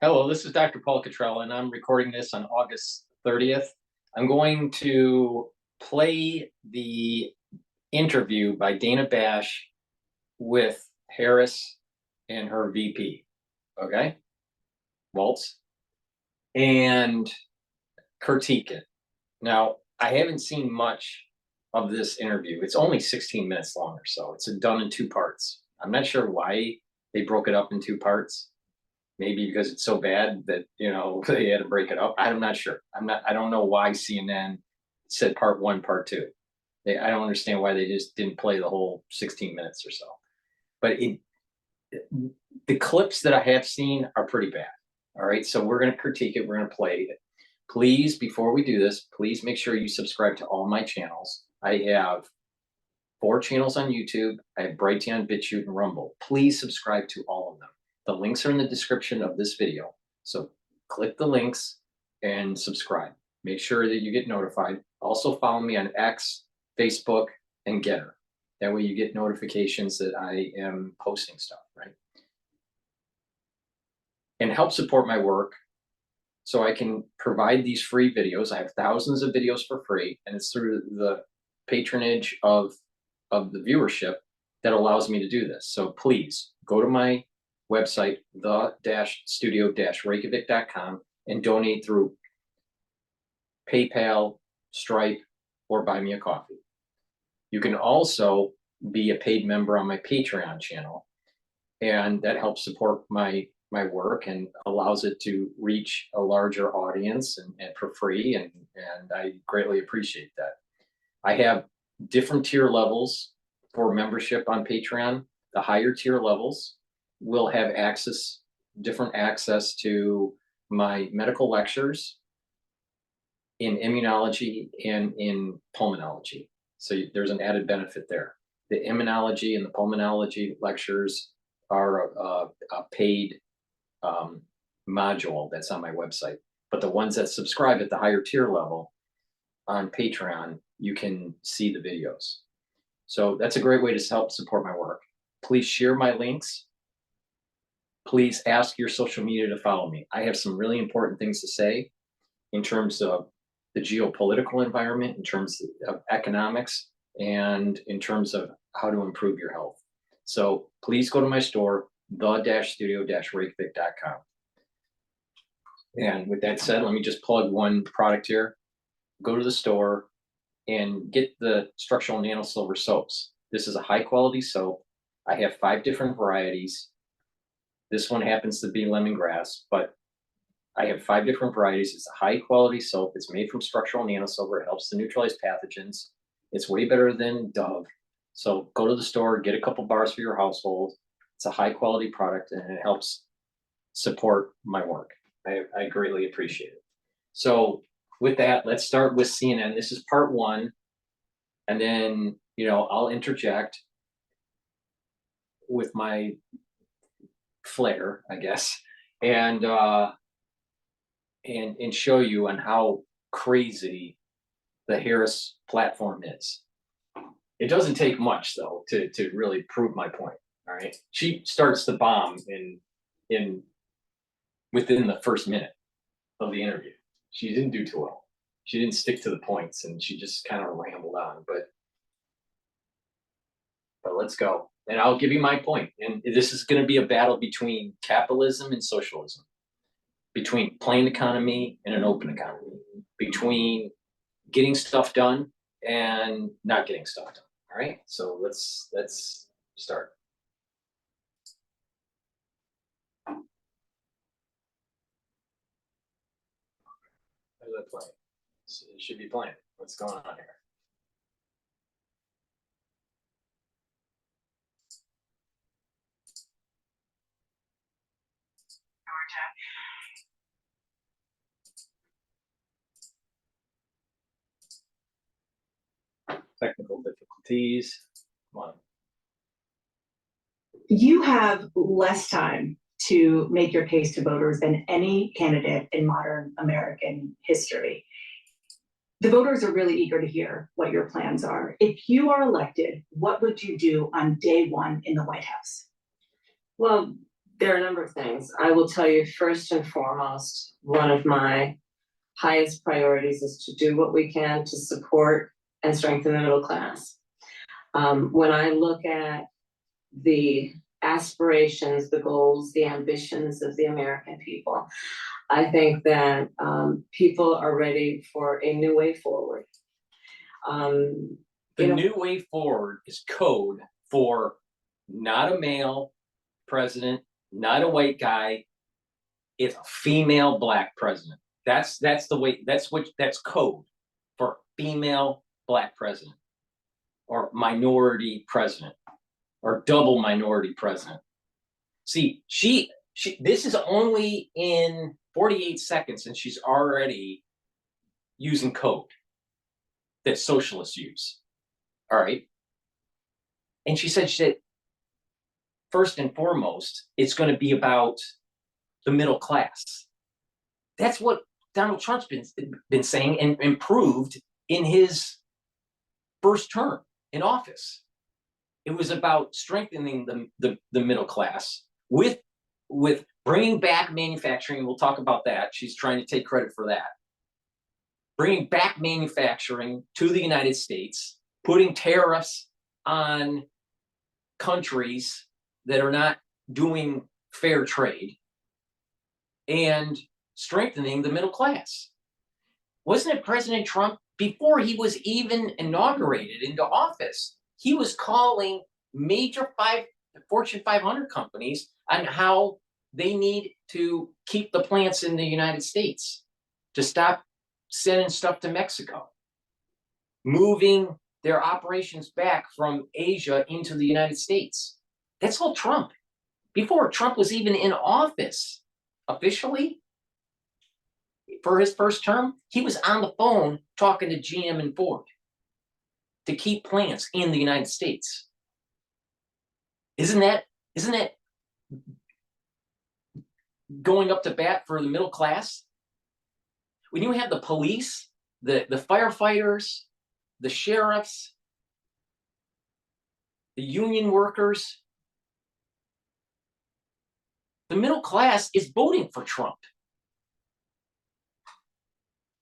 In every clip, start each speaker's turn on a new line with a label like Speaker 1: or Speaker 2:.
Speaker 1: Hello, this is Dr. Paul Cottrell, and I'm recording this on August 30th. I'm going to play the interview by Dana Bash with Harris and her VP, okay? Waltz, and critique it. Now, I haven't seen much of this interview. It's only 16 minutes long or so. It's done in two parts. I'm not sure why they broke it up in two parts. Maybe because it's so bad that, they had to break it up. I'm not sure. I don't know why CNN said part one, part two. I don't understand why they just didn't play the whole 16 minutes or so. But the clips that I have seen are pretty bad. All right. So we're going to critique it. We're going to play it. Please, before we do this, please make sure you subscribe to all my channels. I have 4 channels on YouTube. I have Brighteon, Bitchute, and Rumble. Please subscribe to all of them. The links are in the description of this video. So click the links and subscribe. Make sure that you get notified. Also follow me on X, Facebook, and GETTR. That way you get notifications that I am posting stuff, right? And help support my work so I can provide these free videos. I have thousands of videos for free, and it's through the patronage of the viewership that allows me to do this. So please go to my website, the-studio-reykjavik.com, and donate through PayPal, Stripe, or buy me a coffee. You can also be a paid member on my Patreon channel, and that helps support my work and allows it to reach a larger audience and for free, and I greatly appreciate that. I have different tier levels for membership on Patreon. The higher tier levels will have different access to my medical lectures in immunology and in pulmonology. So there's an added benefit there. The immunology and the pulmonology lectures are a paid module that's on my website. But the ones that subscribe at the higher tier level on Patreon, you can see the videos. So that's a great way to help support my work. Please share my links. Please ask your social media to follow me. I have some really important things to say in terms of the geopolitical environment, in terms of economics, and in terms of how to improve your health. So please go to my store, the-studio-reykjavik.com. And with that said, let me just plug one product here. Go to the store and get the structural nano silver soaps. This is a high quality soap. I have 5 different varieties. This one happens to be lemongrass, but I have 5 different varieties. It's a high quality soap. It's made from structural nanosilver. It helps to neutralize pathogens. It's way better than Dove. So go to the store, get a couple bars for your household. It's a high quality product and it helps support my work. I greatly appreciate it. So with that, let's start with CNN. This is part 1. And then, I'll interject with my flair, I guess, and show you on how crazy the Harris platform is. It doesn't take much though to really prove my point. All right, she starts the bomb within the first minute of the interview. She didn't do too well. She didn't stick to the points, and she just kind of rambled on. But let's go. And I'll give you my point. And this is going to be a battle between capitalism and socialism, between plain economy and an open economy, between getting stuff done and not getting stuff done. All right. So let's start. How's that playing? It should be playing. What's going on here? Technical difficulties. Come on.
Speaker 2: You have less time to make your case to voters than any candidate in modern American history. The voters are really eager to hear what your plans are. If you are elected, what would you do on day 1 in the White House?
Speaker 1: Well,
Speaker 3: There are a number of things. I will tell you, first and foremost, one of my highest priorities is to do what we can to support and strengthen the middle class. When I look at the aspirations, the goals, the ambitions of the American people, I think that people are ready for a new way forward.
Speaker 1: The new way forward is code for not a male president, not a white guy. It's a female black president. That's the way. That's code for female black president, or minority president, or double minority president. See, this is only in 48 seconds, and she's already using code that socialists use. All right. And she said first and foremost, it's going to be about the middle class. That's what Donald Trump's been saying and improved in his first term in office. It was about strengthening the middle class with bringing back manufacturing. We'll talk about that. She's trying to take credit for that. Bringing back manufacturing to the United States, putting tariffs on countries that are not doing fair trade, and strengthening the middle class. Wasn't it President Trump, before he was even inaugurated into office, he was calling major Fortune 500 companies on how they need to keep the plants in the United States, to stop sending stuff to Mexico, moving their operations back from Asia into the United States. That's all Trump. Before Trump was even in office officially, for his first term, he was on the phone talking to GM and Ford to keep plants in the United States. Isn't that going up to bat for the middle class? When you have the police, the firefighters, the sheriffs, the union workers, the middle class is voting for Trump.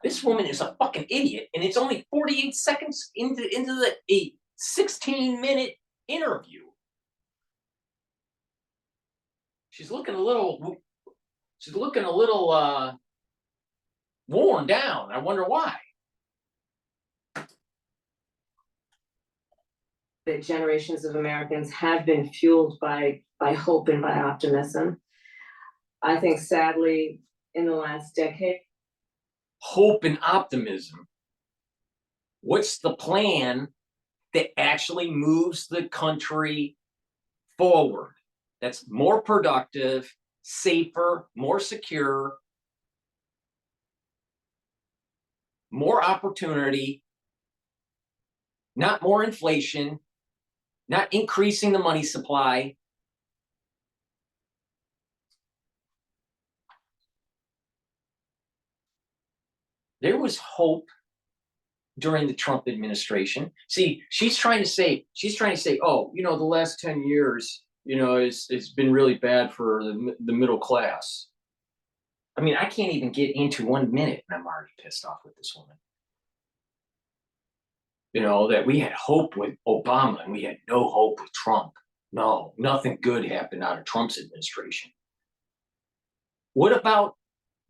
Speaker 1: This woman is a fucking idiot, and it's only 48 seconds into a 16-minute interview. She's looking a little worn down. I wonder why.
Speaker 3: That generations of Americans have been fueled by hope and by optimism. I think, sadly, in the last decade,
Speaker 1: hope and optimism. What's the plan that actually moves the country forward? That's more productive, safer, more secure, more opportunity, not more inflation, not increasing the money supply. There was hope during the Trump administration. See, she's trying to say, oh, the last 10 years, it's been really bad for the middle class. I mean, I can't even get into 1 minute, and I'm already pissed off with this woman. That we had hope with Obama and we had no hope with Trump. No, nothing good happened out of Trump's administration. What about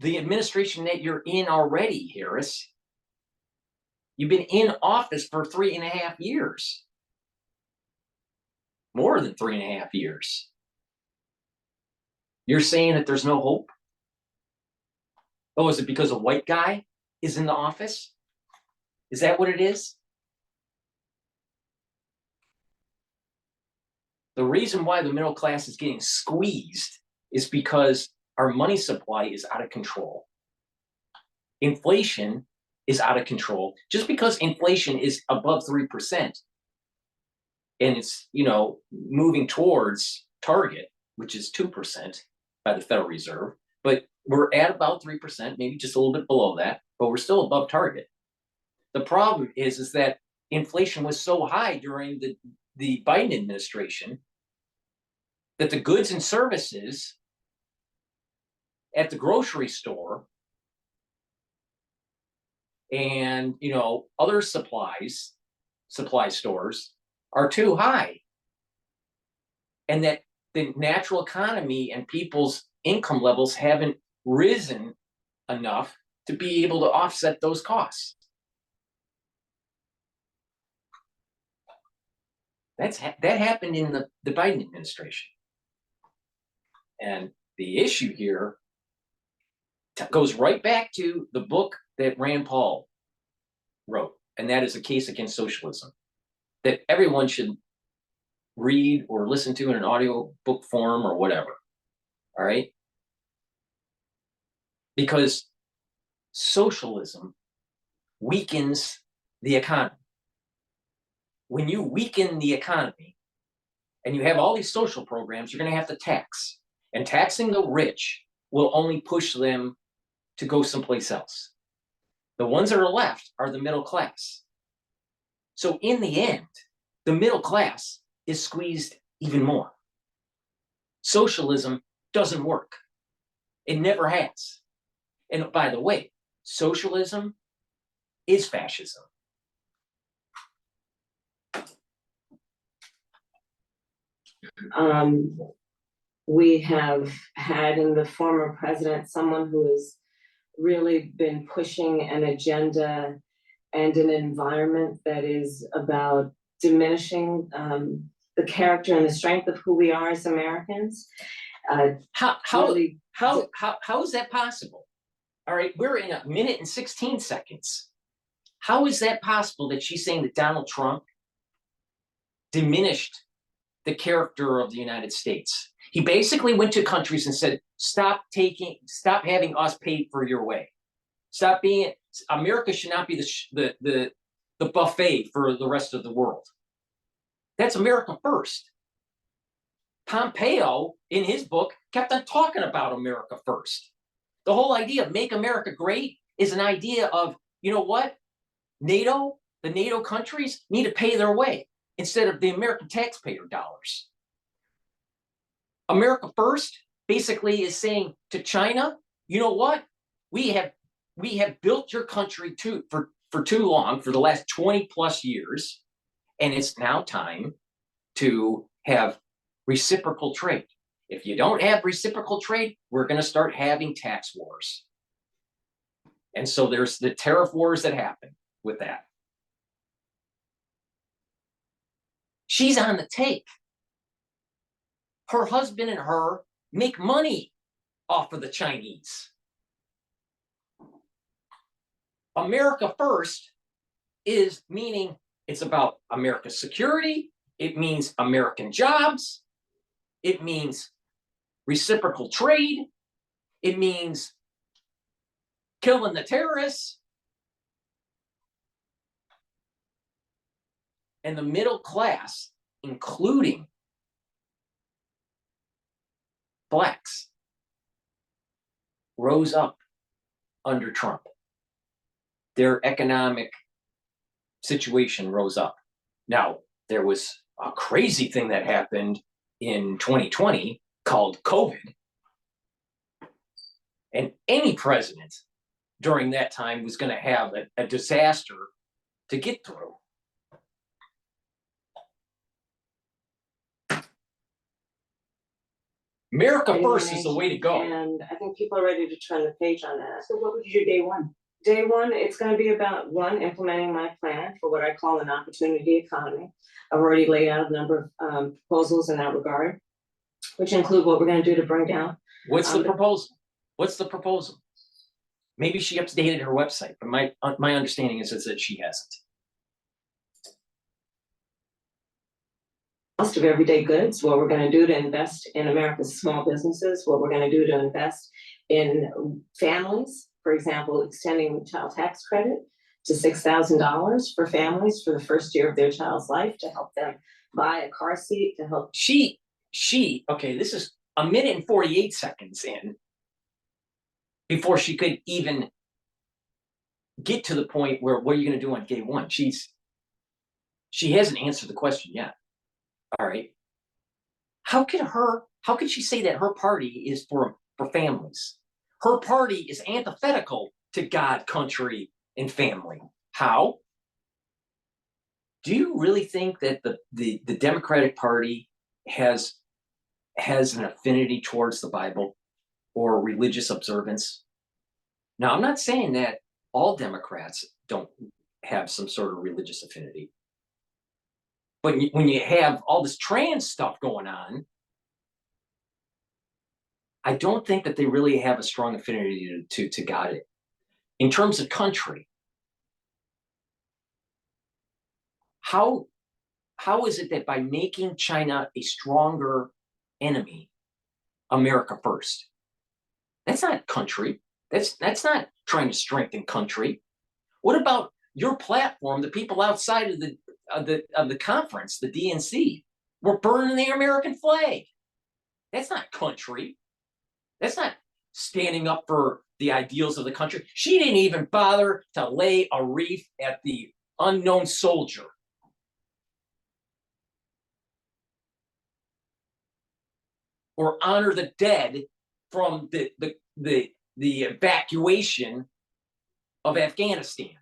Speaker 1: the administration that you're in already, Harris? You've been in office for 3.5 years. More than 3.5 years. You're saying that there's no hope? Oh, is it because a white guy is in the office? Is that what it is? The reason why the middle class is getting squeezed is because our money supply is out of control. Inflation is out of control. Just because inflation is above 3% and it's, moving towards target, which is 2% by the Federal Reserve, but we're at about 3%, maybe just a little bit below that, but we're still above target. The problem is that inflation was so high during the Biden administration that the goods and services at the grocery store and, you know, other supply stores are too high. And that the natural economy and people's income levels haven't risen enough to be able to offset those costs. That happened in the Biden administration. And the issue here goes right back to the book that Rand Paul wrote, and that is A Case Against Socialism, that everyone should read or listen to in an audio book form or whatever. All right? Because socialism weakens the economy. When you weaken the economy and you have all these social programs, you're going to have to tax. And taxing the rich will only push them to go someplace else. The ones that are left are the middle class. So in the end, the middle class is squeezed even more. Socialism doesn't work. It never has. And by the way, socialism is fascism.
Speaker 3: We have had in the former president someone who has really been pushing an agenda and an environment that is about diminishing the character and the strength of who we are as Americans.
Speaker 1: How
Speaker 3: really,
Speaker 1: is that possible? All right, we're in 1 minute and 16 seconds. How is that possible that she's saying that Donald Trump diminished the character of the United States? He basically went to countries and said, stop having us pay for your way. America should not be the buffet for the rest of the world. That's America first. Pompeo, in his book, kept on talking about America first. The whole idea of make America great is an idea of, you know what? the NATO countries need to pay their way instead of the American taxpayer dollars. America first basically is saying to China, you know what? We have built your country for too long, for the last 20 plus years, and it's now time to have reciprocal trade. If you don't have reciprocal trade, we're going to start having tax wars. And so there's the tariff wars that happen with that. She's on the take. Her husband and her make money off of the Chinese. America first is meaning it's about America's security. It means American jobs. It means reciprocal trade. It means killing the terrorists. And the middle class, including blacks, rose up under Trump. Their economic situation rose up. Now, there was a crazy thing that happened in 2020 called COVID. And any president during that time was going to have a disaster to get through. America first is the way to go.
Speaker 3: And I think people are ready to turn the page on that.
Speaker 2: So what would you do day one?
Speaker 3: Day one, it's going to be about implementing my plan for what I call an opportunity economy. I've already laid out a number of proposals in that regard, which include what we're going to do to bring down.
Speaker 1: What's the proposal? What's the proposal? Maybe she updated her website, but my understanding is that she hasn't.
Speaker 3: Cost of everyday goods, what we're going to do to invest in America's small businesses, what we're going to do to invest in families, for example, extending the child tax credit to $6,000 for families for the first year of their child's life to help them buy a car seat, to help.
Speaker 1: Okay, this is 1 minute and 48 seconds in before she could even get to the point where, what are you going to do on day one? She hasn't answered the question yet. All right. How could she say that her party is for families? Her party is antithetical to God, country, and family. How? Do you really think that the Democratic Party has an affinity towards the Bible or religious observance? Now, I'm not saying that all Democrats don't have some sort of religious affinity. But when you have all this trans stuff going on, I don't think that they really have a strong affinity to God. In terms of country, how is it that by making China a stronger enemy, America first? That's not country. That's not trying to strengthen country. What about your platform? The people outside of the conference, the DNC, were burning the American flag. That's not country. That's not standing up for the ideals of the country. She didn't even bother to lay a wreath at the unknown soldier. Or honor the dead from the evacuation of Afghanistan.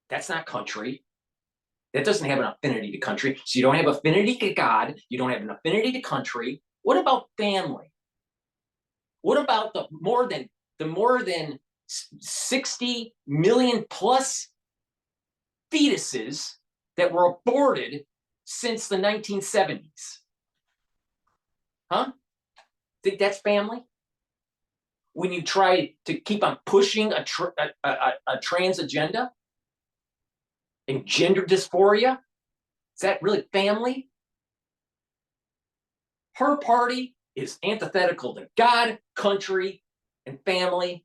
Speaker 1: That's not country. That doesn't have an affinity to country. So you don't have affinity to God. You don't have an affinity to country. What about family? What about the more than 60 million plus fetuses that were aborted since the 1970s? Huh? Think that's family? When you try to keep on pushing a trans agenda and gender dysphoria, is that really family? Her party is antithetical to God, country, and family,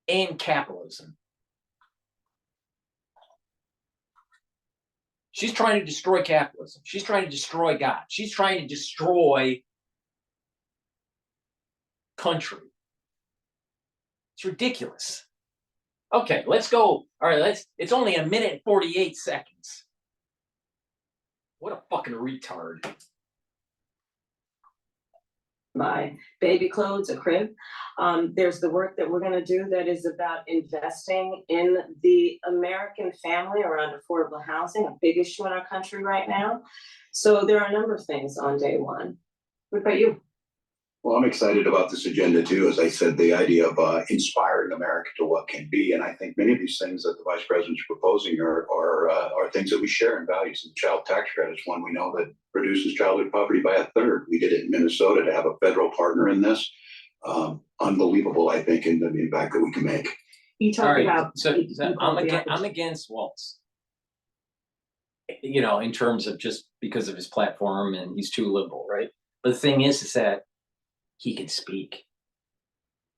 Speaker 1: and capitalism. She's trying to destroy capitalism. She's trying to destroy God. She's trying to destroy country. It's ridiculous. Okay, let's go. All right, it's only 1 minute and 48 seconds. What a fucking retard.
Speaker 3: Buy baby clothes, a crib. There's the work that we're going to do that is about investing in the American family around affordable housing, a big issue in our country right now. So there are a number of things on day one. What about you?
Speaker 4: Well, I'm excited about this agenda too. As I said, the idea of inspiring America to what can be, and I think many of these things that the Vice President's proposing are things that we share in values. And the child tax credit is one we know that reduces childhood poverty by 1/3. We did it in Minnesota to have a federal partner in this. Unbelievable, I think, in the impact that we can make.
Speaker 2: You talk about.
Speaker 1: So I'm against Waltz. You know, in terms of just because of his platform and he's too liberal, right? But the thing is that he can speak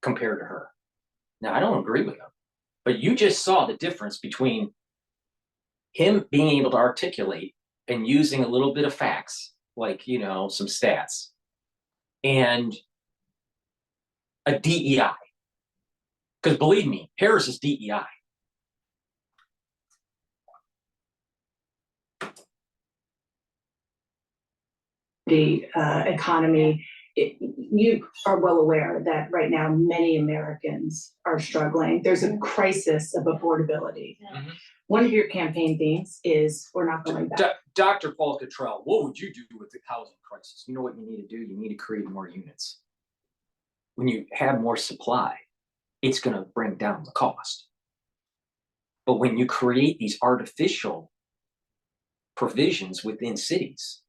Speaker 1: compared to her. Now, I don't agree with him, but you just saw the difference between him being able to articulate and using a little bit of facts, like, you know, some stats, and a DEI. Because believe me, Harris is DEI.
Speaker 2: The economy. You are well aware that right now many Americans are struggling. There's a crisis of affordability.
Speaker 1: Mm-hmm.
Speaker 2: One of your campaign themes is we're not going back.
Speaker 1: DrPaulCottrell, what would you do with the housing crisis? You know what you need to do? You need to create more units. When you have more supply, it's going to bring down the cost. But when you create these artificial provisions within cities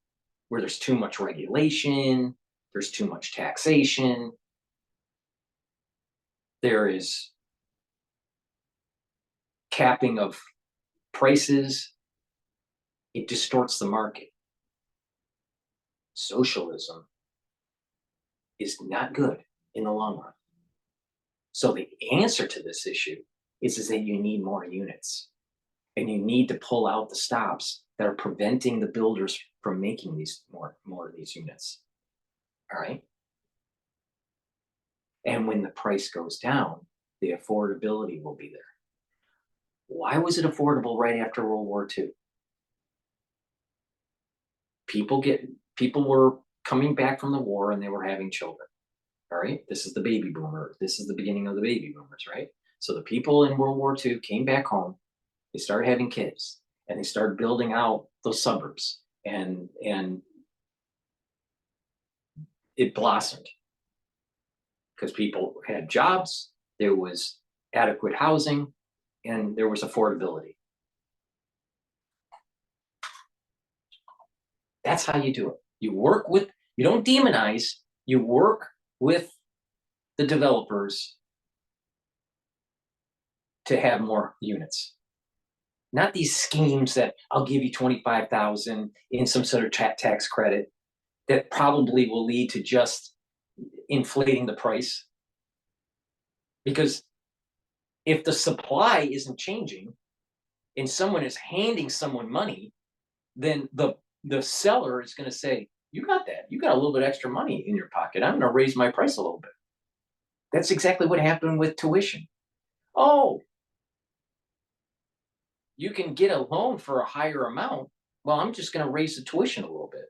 Speaker 1: where there's too much regulation, there's too much taxation, there is capping of prices, it distorts the market. Socialism is not good in the long run. So the answer to this issue is that you need more units, and you need to pull out the stops that are preventing the builders from making these more of these units. All right. And when the price goes down, the affordability will be there. Why was it affordable right after World War II? people were coming back from the war and they were having children. All right, this is the baby boomer. This is the beginning of the baby boomers, right? So the people in World War II came back home, they started having kids, and they started building out those suburbs, and it blossomed because people had jobs, there was adequate housing, and there was affordability. That's how you do it. You don't demonize, you work with the developers to have more units. Not these schemes that I'll give you 25,000 in some sort of tax credit that probably will lead to just inflating the price. Because if the supply isn't changing and someone is handing someone money, then the seller is going to say, you got that. You got a little bit extra money in your pocket. I'm going to raise my price a little bit. That's exactly what happened with tuition. Oh, you can get a loan for a higher amount. Well, I'm just going to raise the tuition a little bit.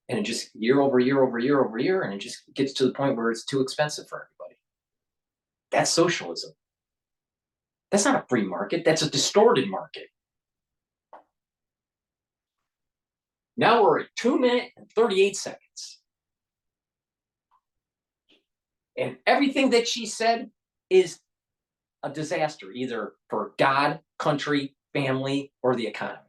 Speaker 1: And it just year over year over year over year, and it just gets to the point where it's too expensive for everybody. That's socialism. That's not a free market. That's a distorted market. Now we're at 2 minutes and 38 seconds. And everything that she said is a disaster, either for God, country, family, or the economy.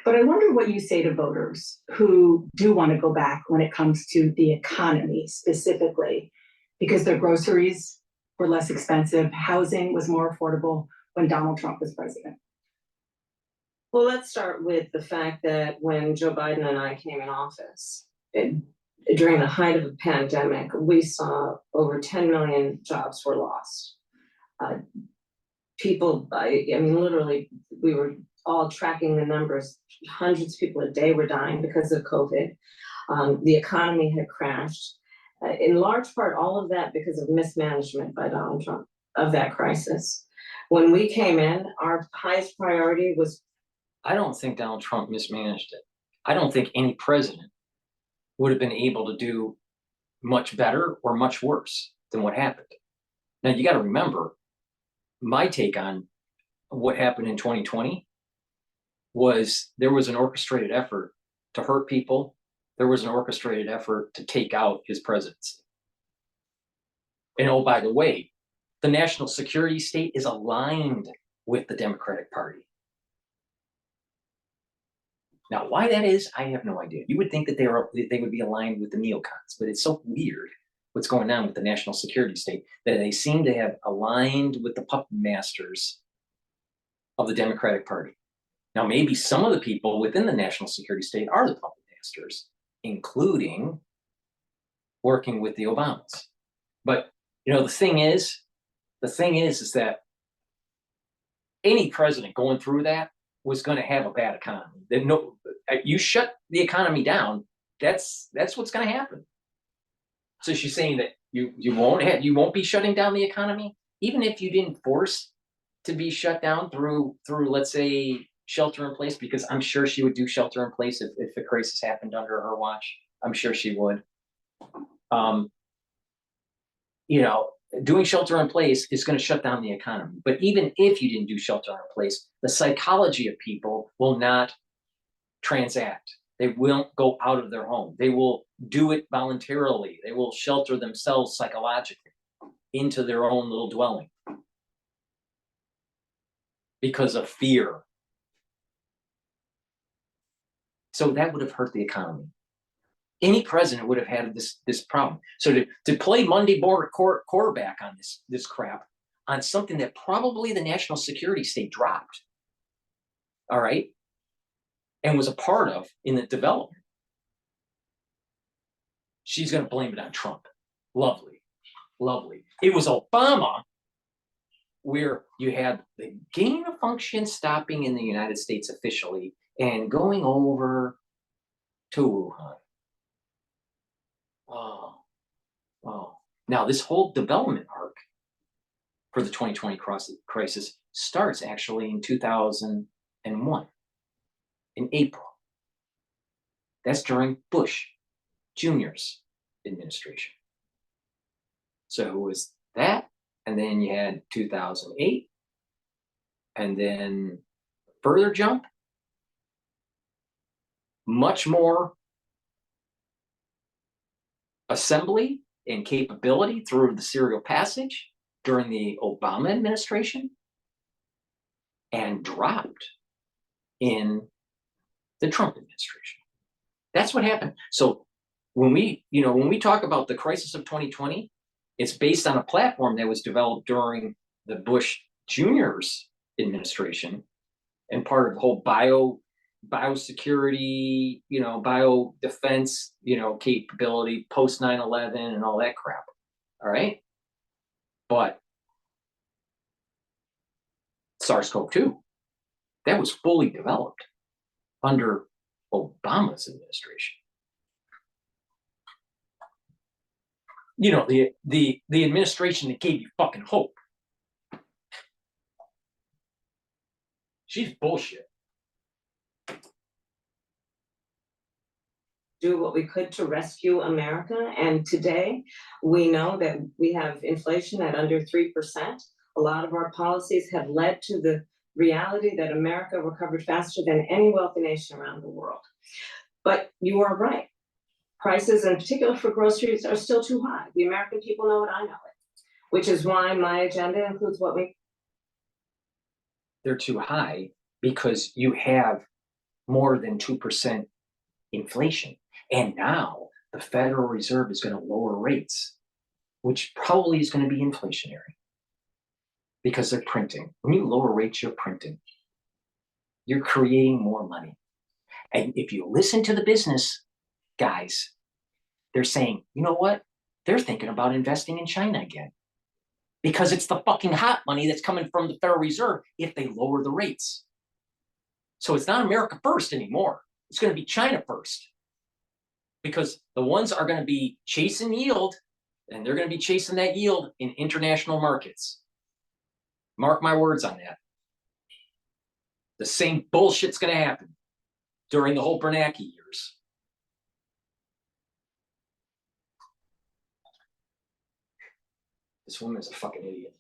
Speaker 2: But I wonder what you say to voters who do want to go back when it comes to the economy specifically, because their groceries were less expensive, housing was more affordable when Donald Trump was president.
Speaker 3: Well, let's start with the fact that when Joe Biden and I came in office, during the height of the pandemic, we saw over 10 million jobs were lost. People, I mean, literally, we were all tracking the numbers. Hundreds of people a day were dying because of COVID. The economy had crashed. In large part, all of that because of mismanagement by Donald Trump of that crisis. When we came in, our highest priority was.
Speaker 1: I don't think Donald Trump mismanaged it. I don't think any president would have been able to do much better or much worse than what happened. Now, you got to remember, my take on what happened in 2020 was there was an orchestrated effort to hurt people. There was an orchestrated effort to take out his presidency. And oh, by the way, the national security state is aligned with the Democratic Party. Now, why that is, I have no idea. You would think that they would be aligned with the neocons, but it's so weird what's going on with the national security state that they seem to have aligned with the puppet masters of the Democratic Party. Now, maybe some of the people within the national security state are the puppet masters, including working with the Obamas. But the thing is that any president going through that was going to have a bad economy. You shut the economy down, that's what's going to happen. So she's saying that you won't be shutting down the economy, even if you didn't force to be shut down through let's say shelter in place, because I'm sure she would do shelter in place if a crisis happened under her watch. I'm sure she would. Doing shelter in place is going to shut down the economy. But even if you didn't do shelter in place, the psychology of people will not transact. They won't go out of their home. They will do it voluntarily. They will shelter themselves psychologically into their own little dwelling because of fear. So that would have hurt the economy. Any president would have had this problem. So to play Monday quarterback on this crap, on something that probably the national security state dropped, all right, and was a part of in the development, she's going to blame it on Trump. Lovely. It was Obama where you had the gain of function stopping in the United States officially and going over to Wuhan. Oh. Now, this whole development arc for the 2020 crisis starts actually in 2008. in April. That's during Bush Jr.'s administration. So it was that, and then you had 2008, and then further jump, much more assembly and capability through the serial passage during the Obama administration, and dropped in the Trump administration. That's what happened. So when we talk about the crisis of 2020, it's based on a platform that was developed during the Bush Jr.'s administration and part of the whole biosecurity, bio defense, capability post 9/11 and all that crap. All right. But SARS-CoV-2, that was fully developed under Obama's administration. The administration that gave you fucking hope. She's bullshit.
Speaker 3: Do what we could to rescue America, and today we know that we have inflation at under 3%. A lot of our policies have led to the reality that America recovered faster than any wealthy nation around the world. But you are right. Prices, in particular for groceries, are still too high. The American people know it, I know it, which is why my agenda includes what we.
Speaker 1: They're too high because you have more than 2% inflation. And now the Federal Reserve is going to lower rates, which probably is going to be inflationary because they're printing. When you lower rates, you're printing. You're creating more money. And if you listen to the business guys, they're saying, you know what? They're thinking about investing in China again because it's the fucking hot money that's coming from the Federal Reserve if they lower the rates. So it's not America first anymore. It's going to be China first because the ones are going to be chasing yield, and they're going to be chasing that yield in international markets. Mark my words on that. The same bullshit's going to happen during the whole Bernanke years. This woman is a fucking idiot.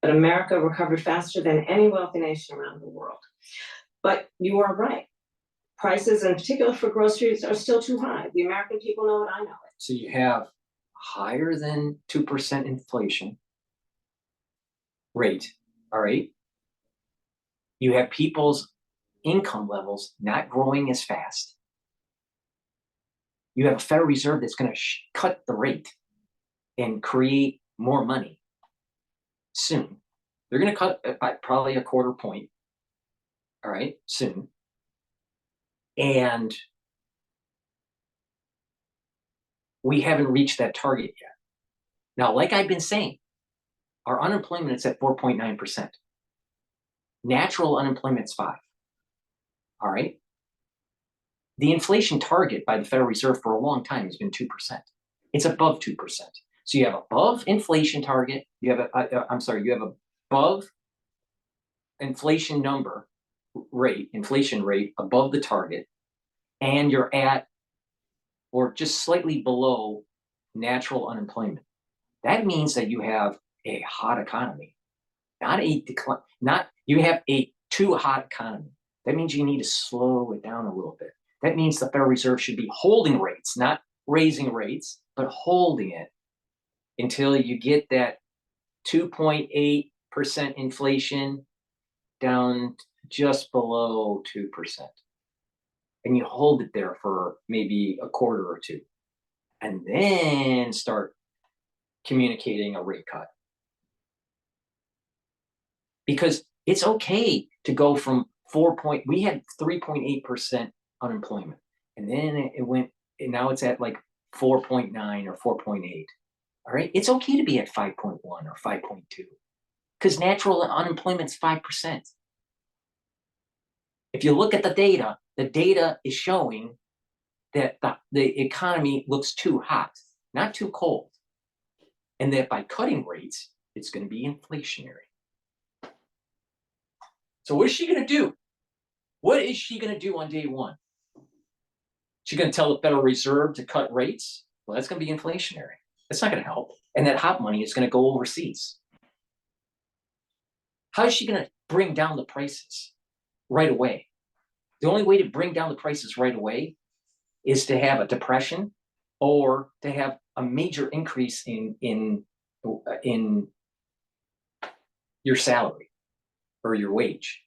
Speaker 3: But America recovered faster than any wealthy nation around the world. But you are right. Prices, in particular for groceries, are still too high. The American people know it, I know it.
Speaker 1: So you have higher than 2% inflation rate, all right? You have people's income levels not growing as fast. You have a Federal Reserve that's going to cut the rate and create more money soon. They're going to cut it by probably a quarter point, all right, soon. And we haven't reached that target yet. Now, like I've been saying, our unemployment is at 4.9%. Natural unemployment is 5%. All right. The inflation target by the Federal Reserve for a long time has been 2%. It's above 2%. So you have above inflation target. You have you have above inflation inflation rate above the target, and you're at or just slightly below natural unemployment. That means that you have a hot economy, not a decline, you have a too hot economy. That means you need to slow it down a little bit. That means the Federal Reserve should be holding rates, not raising rates, but holding it until you get that 2.8% inflation down just below 2%. And you hold it there for maybe a quarter or two, and then start communicating a rate cut. Because it's okay to go from we had 3.8% unemployment, and then it went, and now it's at like 4.9 or 4.8. All right, it's okay to be at 5.1 or 5.2 because natural unemployment is 5%. If you look at the data is showing that the economy looks too hot, not too cold. And that by cutting rates, it's going to be inflationary. So what is she going to do? What is she going to do on day one? She's going to tell the Federal Reserve to cut rates? Well, that's going to be inflationary. That's not going to help. And that hot money is going to go overseas. How is she going to bring down the prices right away? The only way to bring down the prices right away is to have a depression or to have a major increase in your salary or your wage,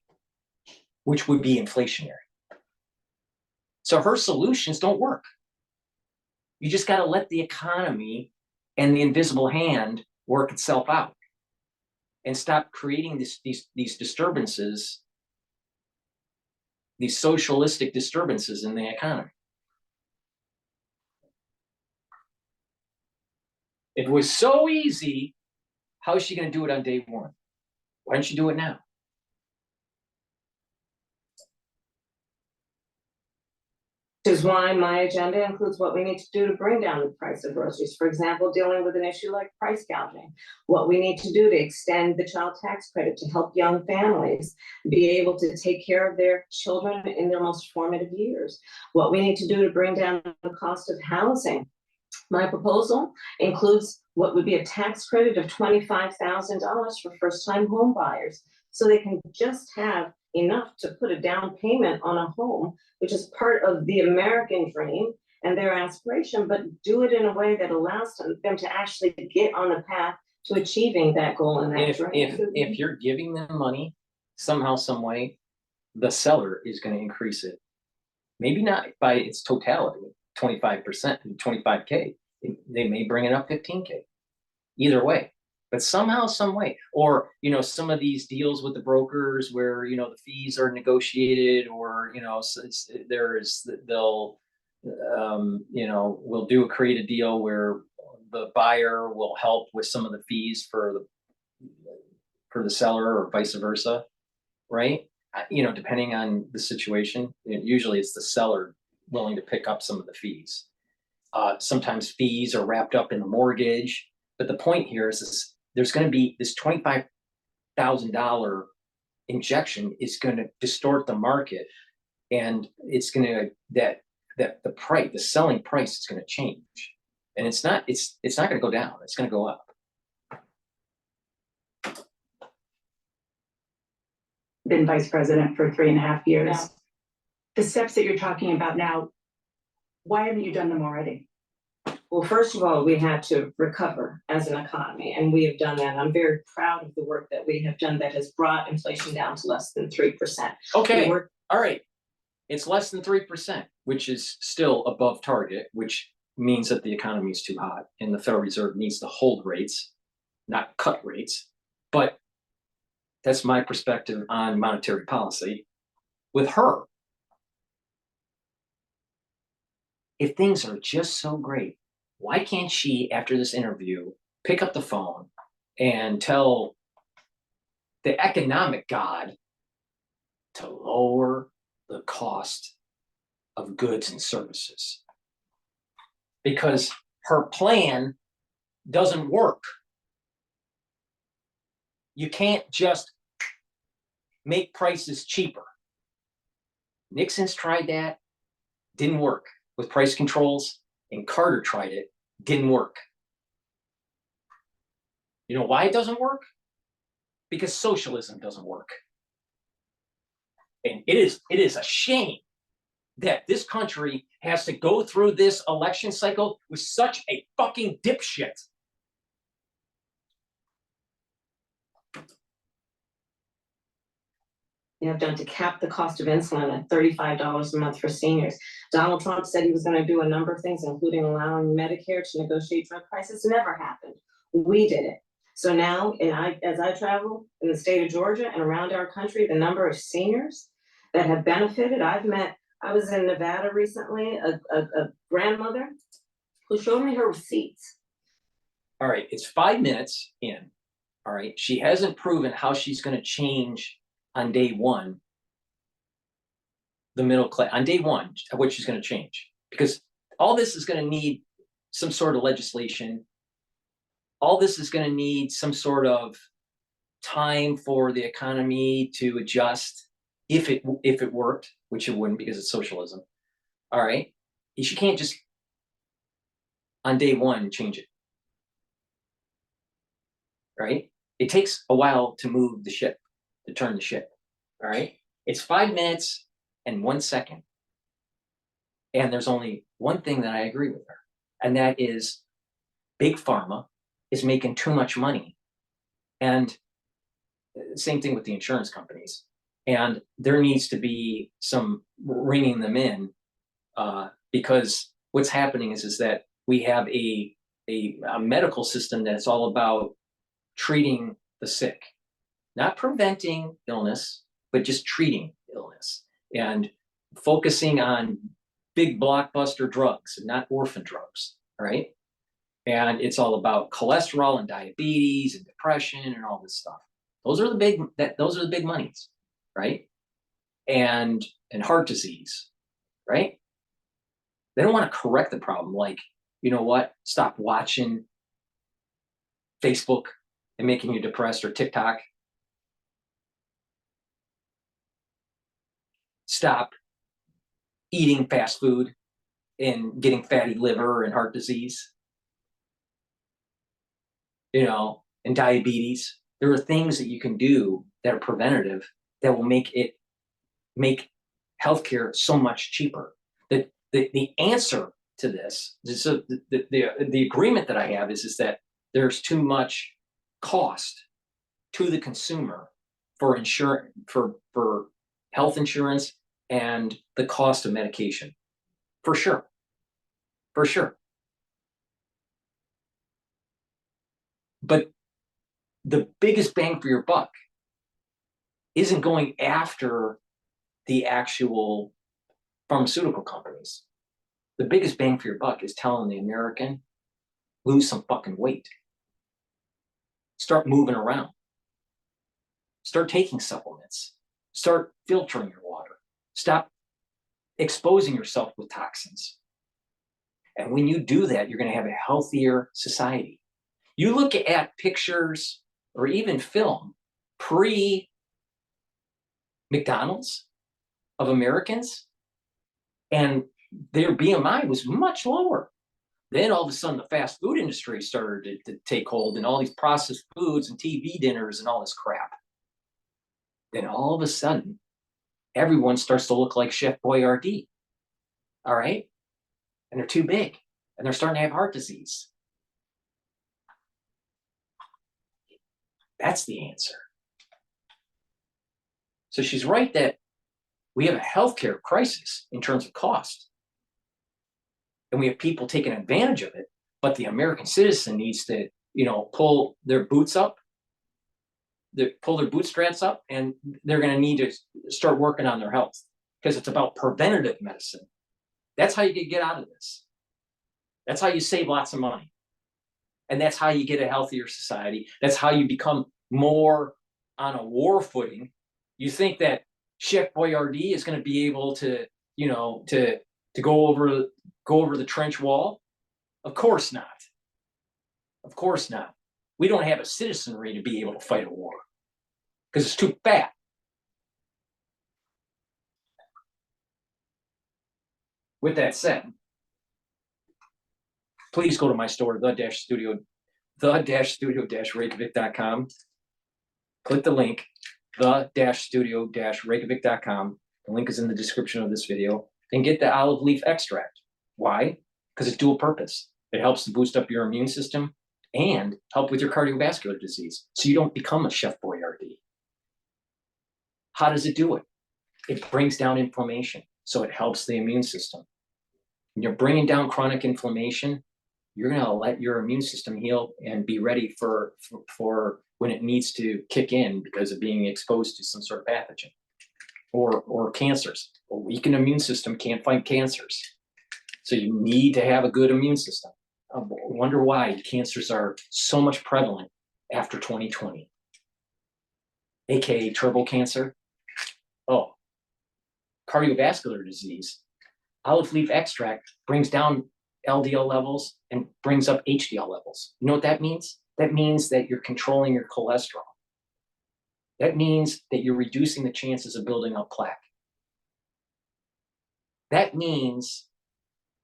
Speaker 1: which would be inflationary. So her solutions don't work. You just got to let the economy and the invisible hand work itself out and stop creating these disturbances, these socialistic disturbances in the economy. If it was so easy, how is she going to do it on day one? Why don't you do it now?
Speaker 3: Which is why my agenda includes what we need to do to bring down the price of groceries. For example, dealing with an issue like price gouging. What we need to do to extend the child tax credit to help young families be able to take care of their children in their most formative years. What we need to do to bring down the cost of housing. My proposal includes what would be a tax credit of $25,000 for first-time home buyers, so they can just have enough to put a down payment on a home, which is part of the American dream and their aspiration, but do it in a way that allows them to actually get on the path to achieving that goal and that dream.
Speaker 1: If you're giving them money somehow, some way, the seller is going to increase it. Maybe not by its totality, 25%, 25K. They may bring it up 15K. Either way. But somehow, some way, or, you know, some of these deals with the brokers where, you know, the fees are negotiated, or, you know, they'll, you know, we'll create a deal where the buyer will help with some of the fees for the seller, or vice versa, right? You know, depending on the situation, usually it's the seller willing to pick up some of the fees. Sometimes fees are wrapped up in the mortgage, but the point here is this. There's going to be this $25,000 injection is going to distort the market, and it's going to that the price, the selling price, is going to change, and it's not going to go down. It's going to go up.
Speaker 2: Been vice president for 3.5 years.
Speaker 3: Yeah.
Speaker 2: The steps that you're talking about now, why haven't you done them already?
Speaker 3: Well, first of all, we had to recover as an economy, and we have done that. I'm very proud of the work that we have done that has brought inflation down to less than 3%.
Speaker 1: Okay, all right. It's less than 3%, which is still above target, which means that the economy is too hot, and the Federal Reserve needs to hold rates, not cut rates. But that's my perspective on monetary policy. With her, if things are just so great, why can't she, after this interview, pick up the phone and tell the economic god to lower the cost of goods and services? Because her plan doesn't work. You can't just make prices cheaper. Nixon's tried that, didn't work with price controls, and Carter tried it, didn't work. You know why it doesn't work? Because socialism doesn't work. And it is a shame that this country has to go through this election cycle with such a fucking dipshit.
Speaker 3: Have done to cap the cost of insulin at $35 a month for seniors. Donald Trump said he was going to do a number of things, including allowing Medicare to negotiate drug prices. Never happened. We did it. So now, as I travel in the state of Georgia and around our country, the number of seniors that have benefited, I was in Nevada recently, a grandmother who showed me her receipts.
Speaker 1: All right, it's 5 minutes in. All right, she hasn't proven how she's going to change on day one, the middle class, on day one, what she's going to change. because all this is going to need some sort of legislation. All this is going to need some sort of time for the economy to adjust, if it worked, which it wouldn't because it's socialism. All right, you can't just on day one change it. Right? It takes a while to move the ship, to turn the ship. All right, it's 5 minutes and 1 second. And there's only one thing that I agree with her, and that is big pharma is making too much money. And same thing with the insurance companies. And there needs to be some ringing them in, because what's happening is that we have a medical system that's all about treating the sick, not preventing illness, but just treating illness and focusing on big blockbuster drugs and not orphan drugs, right? And it's all about cholesterol and diabetes and depression and all this stuff. Those are the big monies, right? And heart disease, right? They don't want to correct the problem. Like, you know what? Stop watching Facebook and making you depressed, or TikTok. Stop eating fast food and getting fatty liver and heart disease, and diabetes. There are things that you can do that are preventative that will make healthcare so much cheaper. The answer to this, so the agreement that I have is that there's too much cost to the consumer for health insurance and the cost of medication, for sure. But the biggest bang for your buck isn't going after the actual pharmaceutical companies. The biggest bang for your buck is telling the American, lose some fucking weight. Start moving around. Start taking supplements. Start filtering your water. Stop exposing yourself with toxins. And when you do that, you're going to have a healthier society. You look at pictures or even film pre-McDonald's of Americans, and their BMI was much lower. Then all of a sudden, the fast food industry started to take hold, and all these processed foods and TV dinners and all this crap. Then all of a sudden, everyone starts to look like Chef Boyardee. All right? And they're too big, and they're starting to have heart disease. That's the answer. So she's right that we have a healthcare crisis in terms of cost. And we have people taking advantage of it, but the American citizen needs to, pull their boots up, pull their bootstraps up, and they're going to need to start working on their health, because it's about preventative medicine. That's how you get out of this. That's how you save lots of money. And that's how you get a healthier society. That's how you become more on a war footing. You think that Chef Boyardee is going to be able to, to go over the trench wall? Of course not. Of course not. We don't have a citizenry to be able to fight a war because it's too fat. With that said, please go to my store, the-studio-reykjavik.com. Click the link, the-studio-reykjavik.com. The link is in the description of this video. And get the olive leaf extract. Why? Because it's dual purpose. It helps to boost up your immune system and help with your cardiovascular disease, so you don't become a Chef Boyardee. How does it do it? It brings down inflammation, so it helps the immune system. When you're bringing down chronic inflammation, you're going to let your immune system heal and be ready for when it needs to kick in because of being exposed to some sort of pathogen or cancers. A weakened immune system can't fight cancers. So you need to have a good immune system. I wonder why cancers are so much prevalent after 2020, aka turbo cancer. Oh, cardiovascular disease. olive leaf extract brings down LDL levels and brings up HDL levels. You know what that means? That means that you're controlling your cholesterol. That means that you're reducing the chances of building up plaque. That means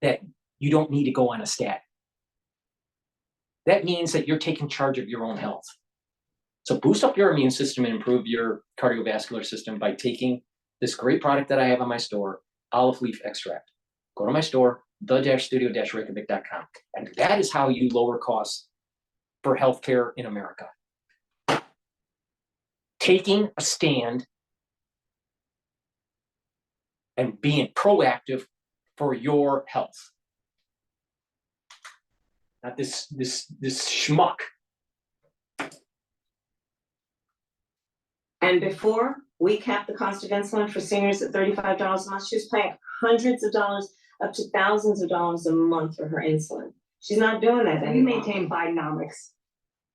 Speaker 1: that you don't need to go on a statin. That means that you're taking charge of your own health. So boost up your immune system and improve your cardiovascular system by taking this great product that I have on my store, olive leaf extract. Go to my store, the-studio-reykjavik.com. And that is how you lower costs for healthcare in America. Taking a stand and being proactive for your health. Not this schmuck.
Speaker 3: And before we capped the cost of insulin for seniors at $35 a month, she was paying hundreds of dollars, up to thousands of dollars a month for her insulin. She's not doing that
Speaker 2: You
Speaker 3: anymore.
Speaker 2: maintain Bidenomics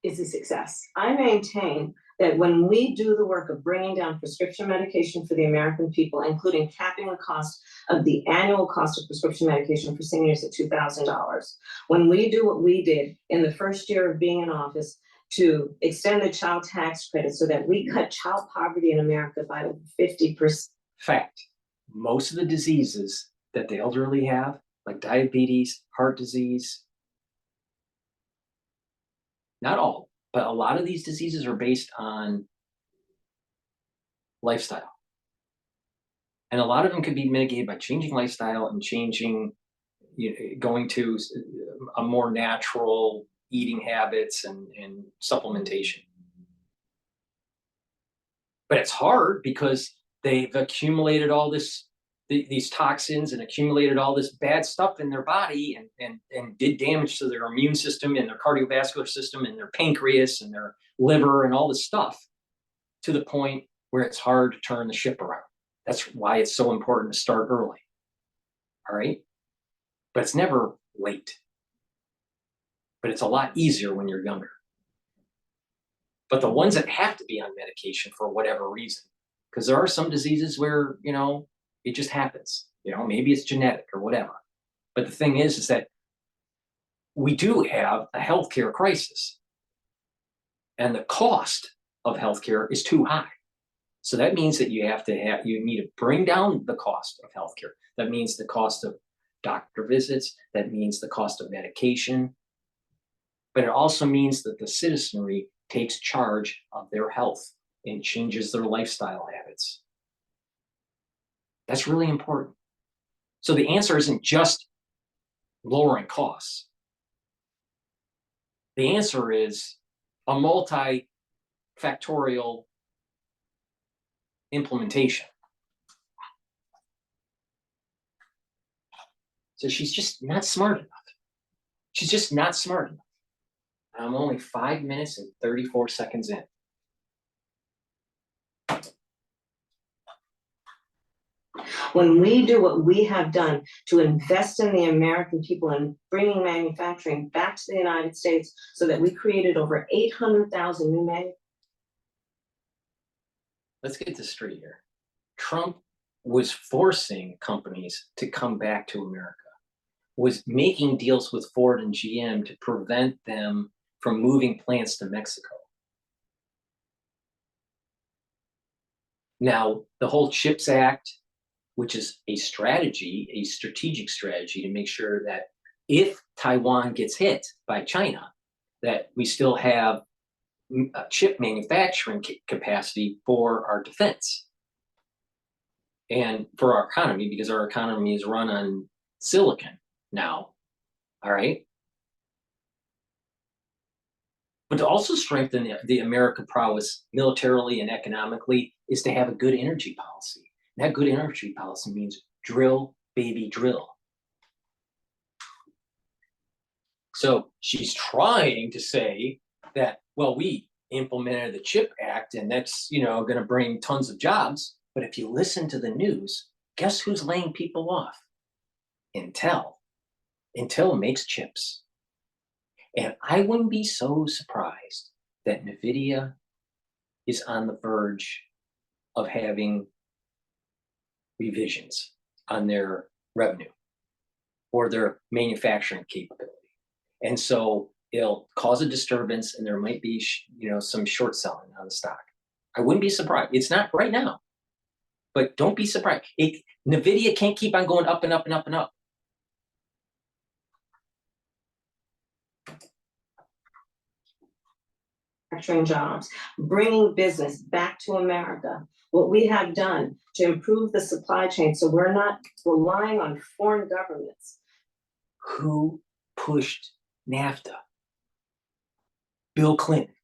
Speaker 2: is a success.
Speaker 3: I maintain that when we do the work of bringing down prescription medication for the American people, including capping the cost of the annual cost of prescription medication for seniors at $2,000, when we do what we did in the first year of being in office to extend the child tax credit so that we cut child poverty in America by over 50%.
Speaker 1: Fact, most of the diseases that the elderly have, like diabetes, heart disease, not all, but a lot of these diseases are based on lifestyle. And a lot of them could be mitigated by changing lifestyle and changing, going to a more natural eating habits and supplementation. But it's hard because they've accumulated all these toxins and accumulated all this bad stuff in their body and did damage to their immune system and their cardiovascular system and their pancreas and their liver and all this stuff, to the point where it's hard to turn the ship around. That's why it's so important to start early. All right? But it's never late. But it's a lot easier when you're younger. But the ones that have to be on medication for whatever reason, because there are some diseases where, it just happens, maybe it's genetic or whatever. But the thing is that we do have a healthcare crisis, and the cost of healthcare is too high. So that means that you need to bring down the cost of healthcare. That means the cost of doctor visits. That means the cost of medication. But it also means that the citizenry takes charge of their health and changes their lifestyle habits. That's really important. So the answer isn't just lowering costs. The answer is a multifactorial implementation. So she's just not smart enough. She's just not smart enough. I'm only 5 minutes and 34 seconds in.
Speaker 3: When we do what we have done to invest in the American people and bringing manufacturing back to the United States so that we created over 800,000 new manufacturing.
Speaker 1: Let's get this straight here. Trump was forcing companies to come back to America, was making deals with Ford and GM to prevent them from moving plants to Mexico. Now, the whole CHIPS Act, which is a strategic strategy to make sure that if Taiwan gets hit by China, that we still have chip manufacturing capacity for our defense and for our economy, because our economy is run on silicon now, all right? But to also strengthen the American prowess militarily and economically is to have a good energy policy. And that good energy policy means drill, baby, drill. So she's trying to say that, well, we implemented the CHIP Act and that's, going to bring tons of jobs. But if you listen to the news, guess who's laying people off? Intel. Intel makes chips. And I wouldn't be so surprised that NVIDIA is on the verge of having revisions on their revenue or their manufacturing capability. And so it'll cause a disturbance and there might be, some short selling on the stock. I wouldn't be surprised. It's not right now, but don't be surprised. NVIDIA can't keep on going up and up and up and up.
Speaker 3: Manufacturing jobs, bringing business back to America. What we have done to improve the supply chain so we're not relying on foreign governments.
Speaker 1: Who pushed NAFTA? Bill Clinton.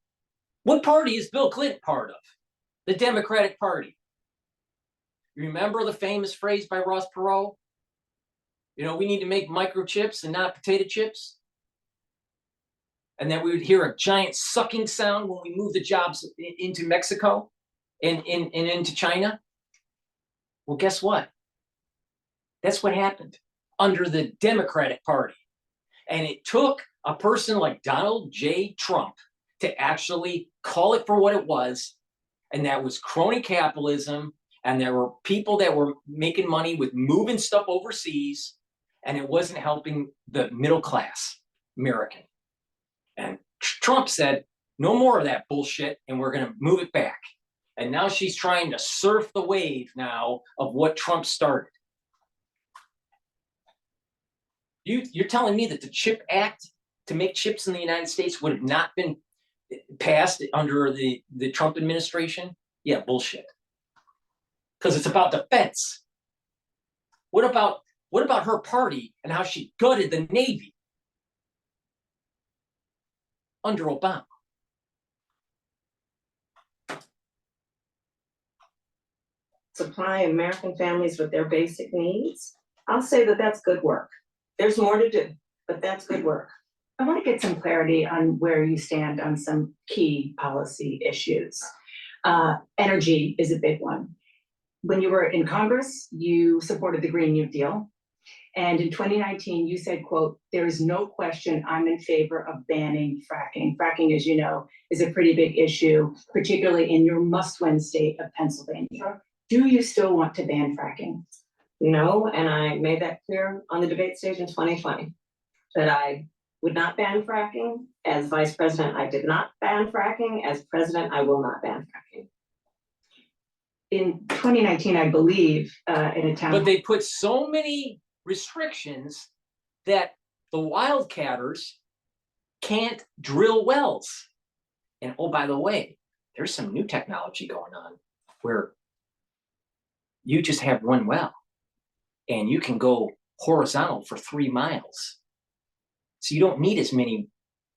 Speaker 1: What party is Bill Clinton part of? The Democratic Party. You remember the famous phrase by Ross Perot? We need to make microchips and not potato chips. And then we would hear a giant sucking sound when we move the jobs into Mexico and into China. Well, guess what? That's what happened under the Democratic Party. And it took a person like Donald J. Trump to actually call it for what it was. And that was crony capitalism. And there were people that were making money with moving stuff overseas. And it wasn't helping the middle class American. And Trump said, no more of that bullshit, and we're going to move it back. And now she's trying to surf the wave now of what Trump started. You're telling me that the CHIP Act to make chips in the United States would have not been passed under the Trump administration? Yeah, bullshit. Because it's about defense. What about her party and how she gutted the Navy under Obama?
Speaker 3: Supply American families with their basic needs. I'll say that that's good work. There's more to do, but that's good work.
Speaker 2: I want to get some clarity on where you stand on some key policy issues. Energy is a big one. When you were in Congress, you supported the Green New Deal. And in 2019, you said, quote, "There is no question I'm in favor of banning fracking." Fracking, as you know, is a pretty big issue, particularly in your must-win state of Pennsylvania. Do you still want to ban fracking?
Speaker 3: No, and I made that clear on the debate stage in 2020, that I would not ban fracking. As vice president, I did not ban fracking. As president, I will not ban fracking.
Speaker 2: In 2019, I believe, in a town.
Speaker 1: But they put so many restrictions that the wildcatters can't drill wells. And oh, by the way, there's some new technology going on where you just have one well and you can go horizontal for 3 miles. So you don't need as many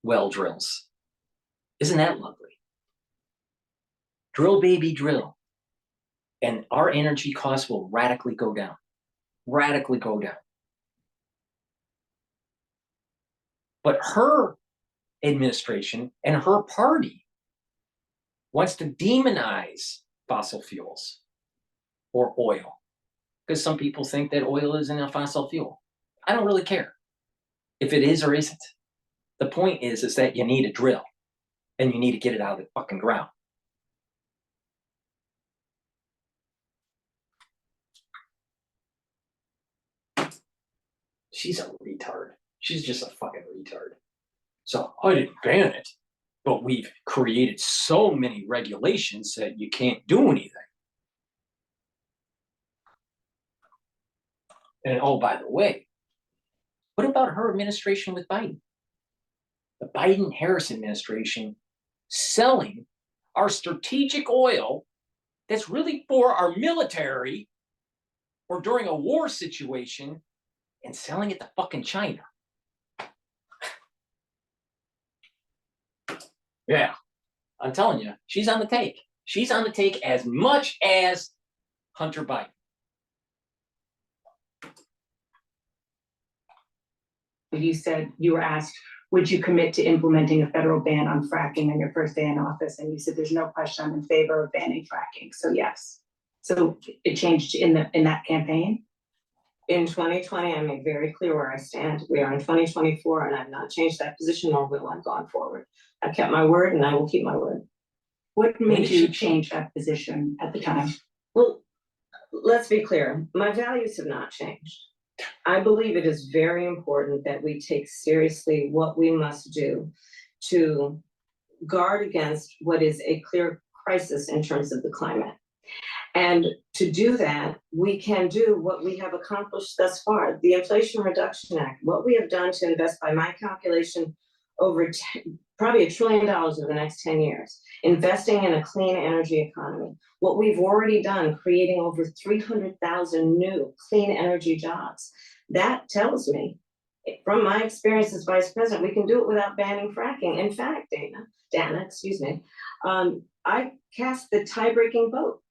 Speaker 1: well drills. Isn't that lovely? Drill, baby, drill. And our energy costs will radically go down. Radically go down. But her administration and her party wants to demonize fossil fuels or oil, because some people think that oil isn't a fossil fuel. I don't really care if it is or isn't. The point is that you need a drill and you need to get it out of the fucking ground. She's a retard. She's just a fucking retard. So I didn't ban it, but we've created so many regulations that you can't do anything. And oh, by the way, what about her administration with Biden? The Biden-Harris administration selling our strategic oil that's really for our military or during a war situation and selling it to fucking China. Yeah, I'm telling you, she's on the take. She's on the take as much as Hunter Biden.
Speaker 2: You said, you were asked, would you commit to implementing a federal ban on fracking on your first day in office? And you said, there's no question I'm in favor of banning fracking. So yes. So it changed in that campaign?
Speaker 3: In 2020, I made very clear where I stand. We are in 2024, and I've not changed that position, nor will I going forward. I've kept my word, and I will keep my word.
Speaker 2: What made you change that position at the time?
Speaker 3: Well, let's be clear. My values have not changed. I believe it is very important that we take seriously what we must do to guard against what is a clear crisis in terms of the climate. And to do that, we can do what we have accomplished thus far. The Inflation Reduction Act, what we have done to invest, by my calculation, over probably $1 trillion over the next 10 years, investing in a clean energy economy. What we've already done, creating over 300,000 new clean energy jobs. That tells me, from my experience as vice president, we can do it without banning fracking. In fact, Dana, excuse me, I cast the tie-breaking vote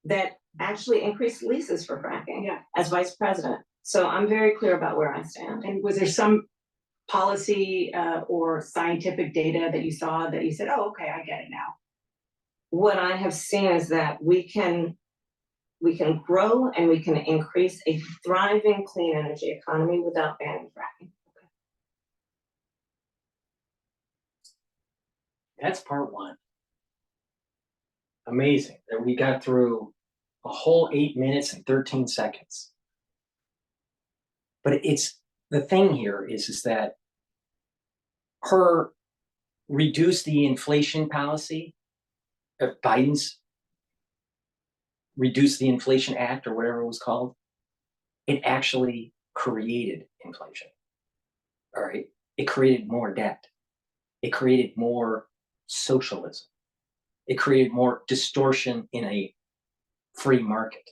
Speaker 3: that actually increased leases for fracking as vice president. So I'm very clear about where I stand.
Speaker 2: And was there some policy or scientific data that you saw that you said, oh, okay, I get it now?
Speaker 3: What I have seen is that we can grow and we can increase a thriving clean energy economy without banning fracking.
Speaker 1: That's part one. Amazing that we got through a whole 8 minutes and 13 seconds. But it's the thing here is that her reduce the inflation policy, Biden's reduce the inflation act or whatever it was called, it actually created inflation. All right. It created more debt. It created more socialism. It created more distortion in a free market.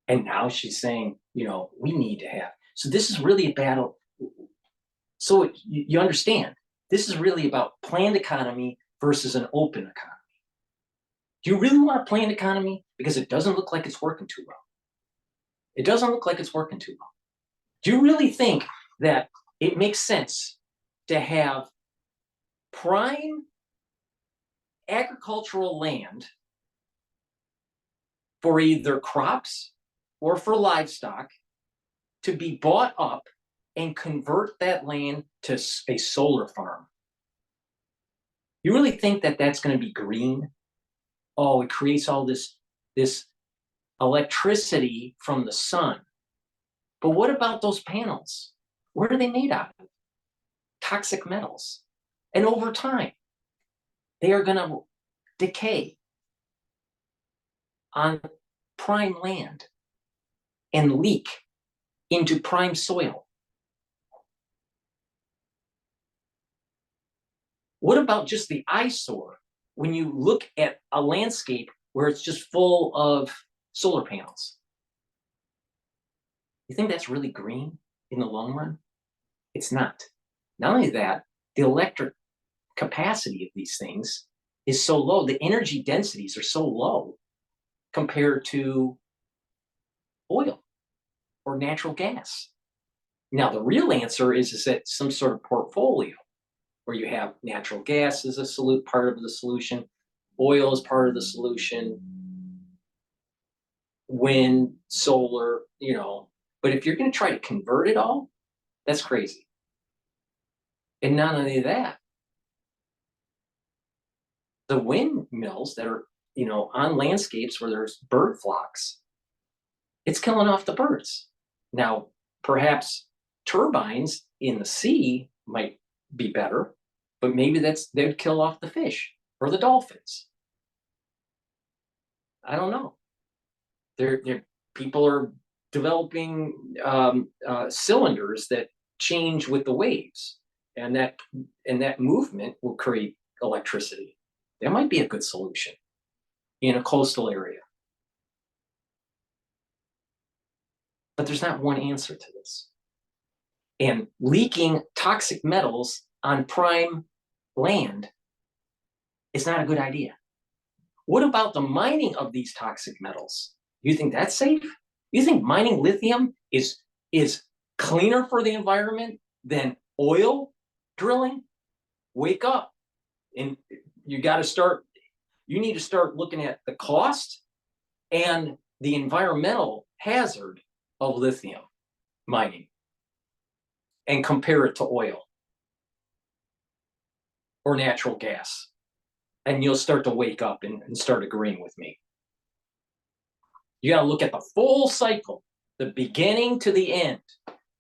Speaker 1: And now she's saying, you know, we need to have. So this is really a battle. So you understand, this is really about planned economy versus an open economy. Do you really want a planned economy? Because it doesn't look like it's working too well. It doesn't look like it's working too well. Do you really think that it makes sense to have prime agricultural land for either crops or for livestock to be bought up and convert that land to a solar farm? You really think that that's going to be green? Oh, it creates all this electricity from the sun. But what about those panels? What are they made out of? Toxic metals. And over time, they are going to decay on prime land and leak into prime soil. What about just the eyesore when you look at a landscape where it's just full of solar panels? You think that's really green in the long run? It's not. Not only that, the electric capacity of these things is so low. The energy densities are so low compared to oil or natural gas. Now, the real answer is that some sort of portfolio where you have natural gas as a part of the solution, oil is part of the solution, wind, solar, you know. But if you're going to try to convert it all, that's crazy. And not only that, the windmills that are, you know, on landscapes where there's bird flocks, it's killing off the birds. Now, perhaps turbines in the sea might be better, but maybe they'd kill off the fish or the dolphins. I don't know. People are developing cylinders that change with the waves, and that movement will create electricity. That might be a good solution in a coastal area. But there's not one answer to this. And leaking toxic metals on prime land is not a good idea. What about the mining of these toxic metals? You think that's safe? You think mining lithium is cleaner for the environment than oil drilling? Wake up. And you need to start looking at the cost and the environmental hazard of lithium mining and compare it to oil or natural gas. And you'll start to wake up and start agreeing with me. You got to look at the full cycle the beginning to the end.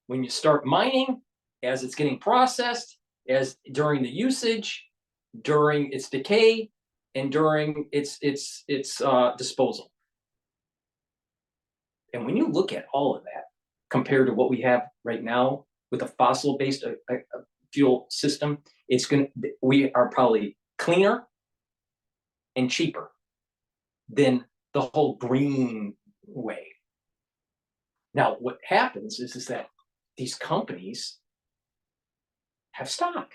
Speaker 1: When you start mining, as it's getting processed, as during the usage, during its decay, and during its disposal. And when you look at all of that compared to what we have right now with a fossil-based fuel system, we are probably cleaner and cheaper than the whole green way. Now, what happens is that these companies have stock,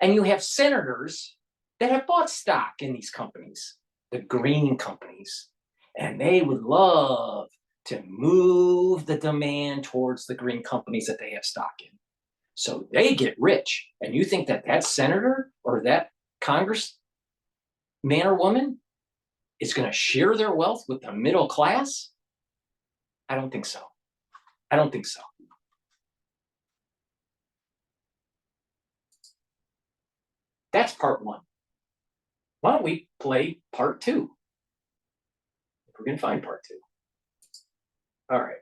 Speaker 1: and you have senators that have bought stock in these companies, the green companies, and they would love to move the demand towards the green companies that they have stock in. So they get rich. And you think that that senator or that congressman or woman is going to share their wealth with the middle class? I don't think so. I don't think so. That's part one. Why don't we play part two? If we're going to find part two. All right.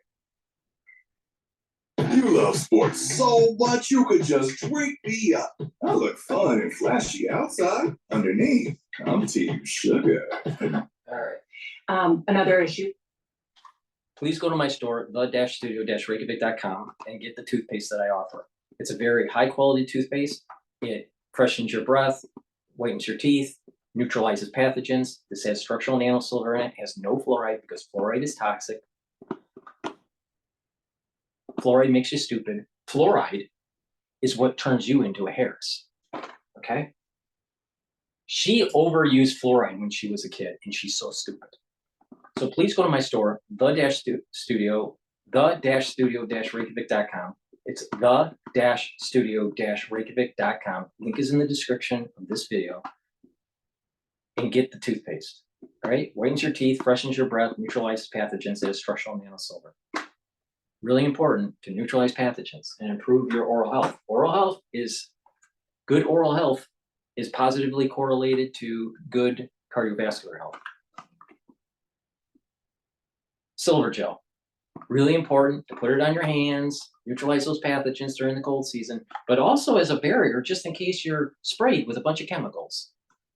Speaker 5: You love sports so much you could just drink me up. I look fun and flashy outside. Underneath, I'm Team Sugar.
Speaker 1: All right.
Speaker 2: Another issue.
Speaker 1: Please go to my store, the-studio-reykjavik.com, and get the toothpaste that I offer. It's a very high quality toothpaste. It freshens your breath, whitens your teeth, neutralizes pathogens. This has structural nanosilver in it. It has no fluoride because fluoride is toxic. Fluoride makes you stupid. Fluoride is what turns you into a Harris. Okay? She overused fluoride when she was a kid, and she's so stupid. So please go to my store, the-studio-reykjavik.com. It's the-studio-reykjavik.com. Link is in the description of this video. And get the toothpaste. All right? Whitens your teeth, freshens your breath, neutralizes pathogens. It has structural nanosilver. Really important to neutralize pathogens and improve your oral health. Good oral health is positively correlated to good cardiovascular health. Silver gel, really important to put it on your hands, neutralize those pathogens during the cold season, but also as a barrier just in case you're sprayed with a bunch of chemicals,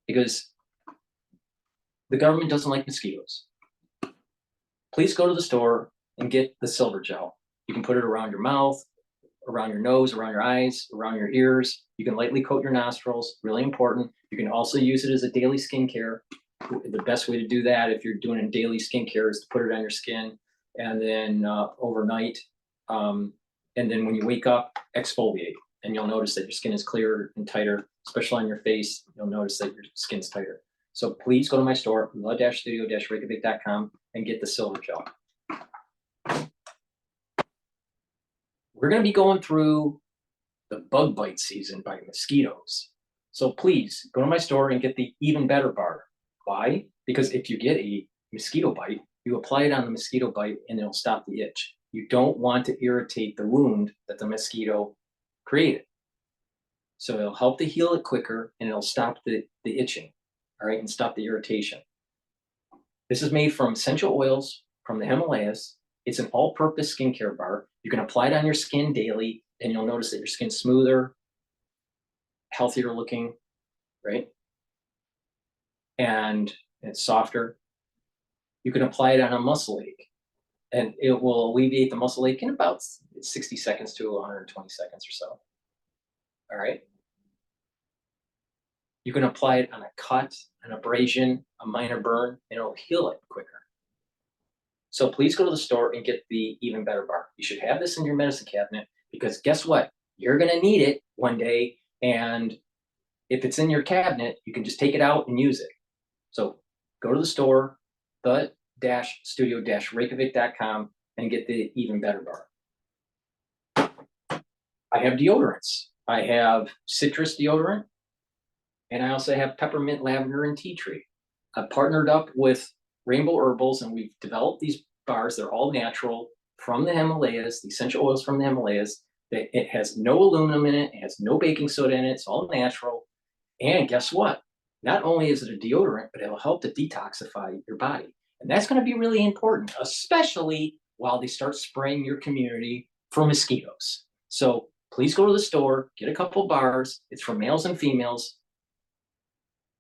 Speaker 1: because the government doesn't like mosquitoes. Please go to the store and get the silver gel. You can put it around your mouth, around your nose, around your eyes, around your ears. You can lightly coat your nostrils, really important. You can also use it as a daily skincare. The best way to do that if you're doing a daily skincare is to put it on your skin and then overnight. And then when you wake up, exfoliate. And you'll notice that your skin is clearer and tighter, especially on your face. You'll notice that your skin's tighter. So please go to my store, the-studio-reykjavik.com, and get the silver gel. We're going to be going through the bug bite season by mosquitoes. So please go to my store and get the Even Better bar. Why? Because if you get a mosquito bite, you apply it on the mosquito bite and it'll stop the itch. You don't want to irritate the wound that the mosquito created. So it'll help to heal it quicker and it'll stop the itching, all right, and stop the irritation. This is made from essential oils from the Himalayas. It's an all-purpose skincare bar. You can apply it on your skin daily and you'll notice that your skin's smoother, healthier looking, right? And it's softer. You can apply it on a muscle ache and it will alleviate the muscle ache in about 60 seconds to 120 seconds or so. All right. You can apply it on a cut, an abrasion, a minor burn, and it'll heal it quicker. So please go to the store and get the Even Better bar. You should have this in your medicine cabinet because guess what? You're going to need it one day. And if it's in your cabinet, you can just take it out and use it. So go to the store, the-studio-reykjavik.com, and get the Even Better bar. I have deodorants. I have citrus deodorant, and I also have peppermint, lavender, and tea tree. I've partnered up with Rainbow Herbals, and we've developed these bars. They're all natural from the Himalayas, the essential oils from the Himalayas. It has no aluminum in it. It has no baking soda in it. It's all natural. And guess what? Not only is it a deodorant, but it'll help to detoxify your body. And that's going to be really important, especially while they start spraying your community for mosquitoes. So please go to the store, get a couple bars. It's for males and females.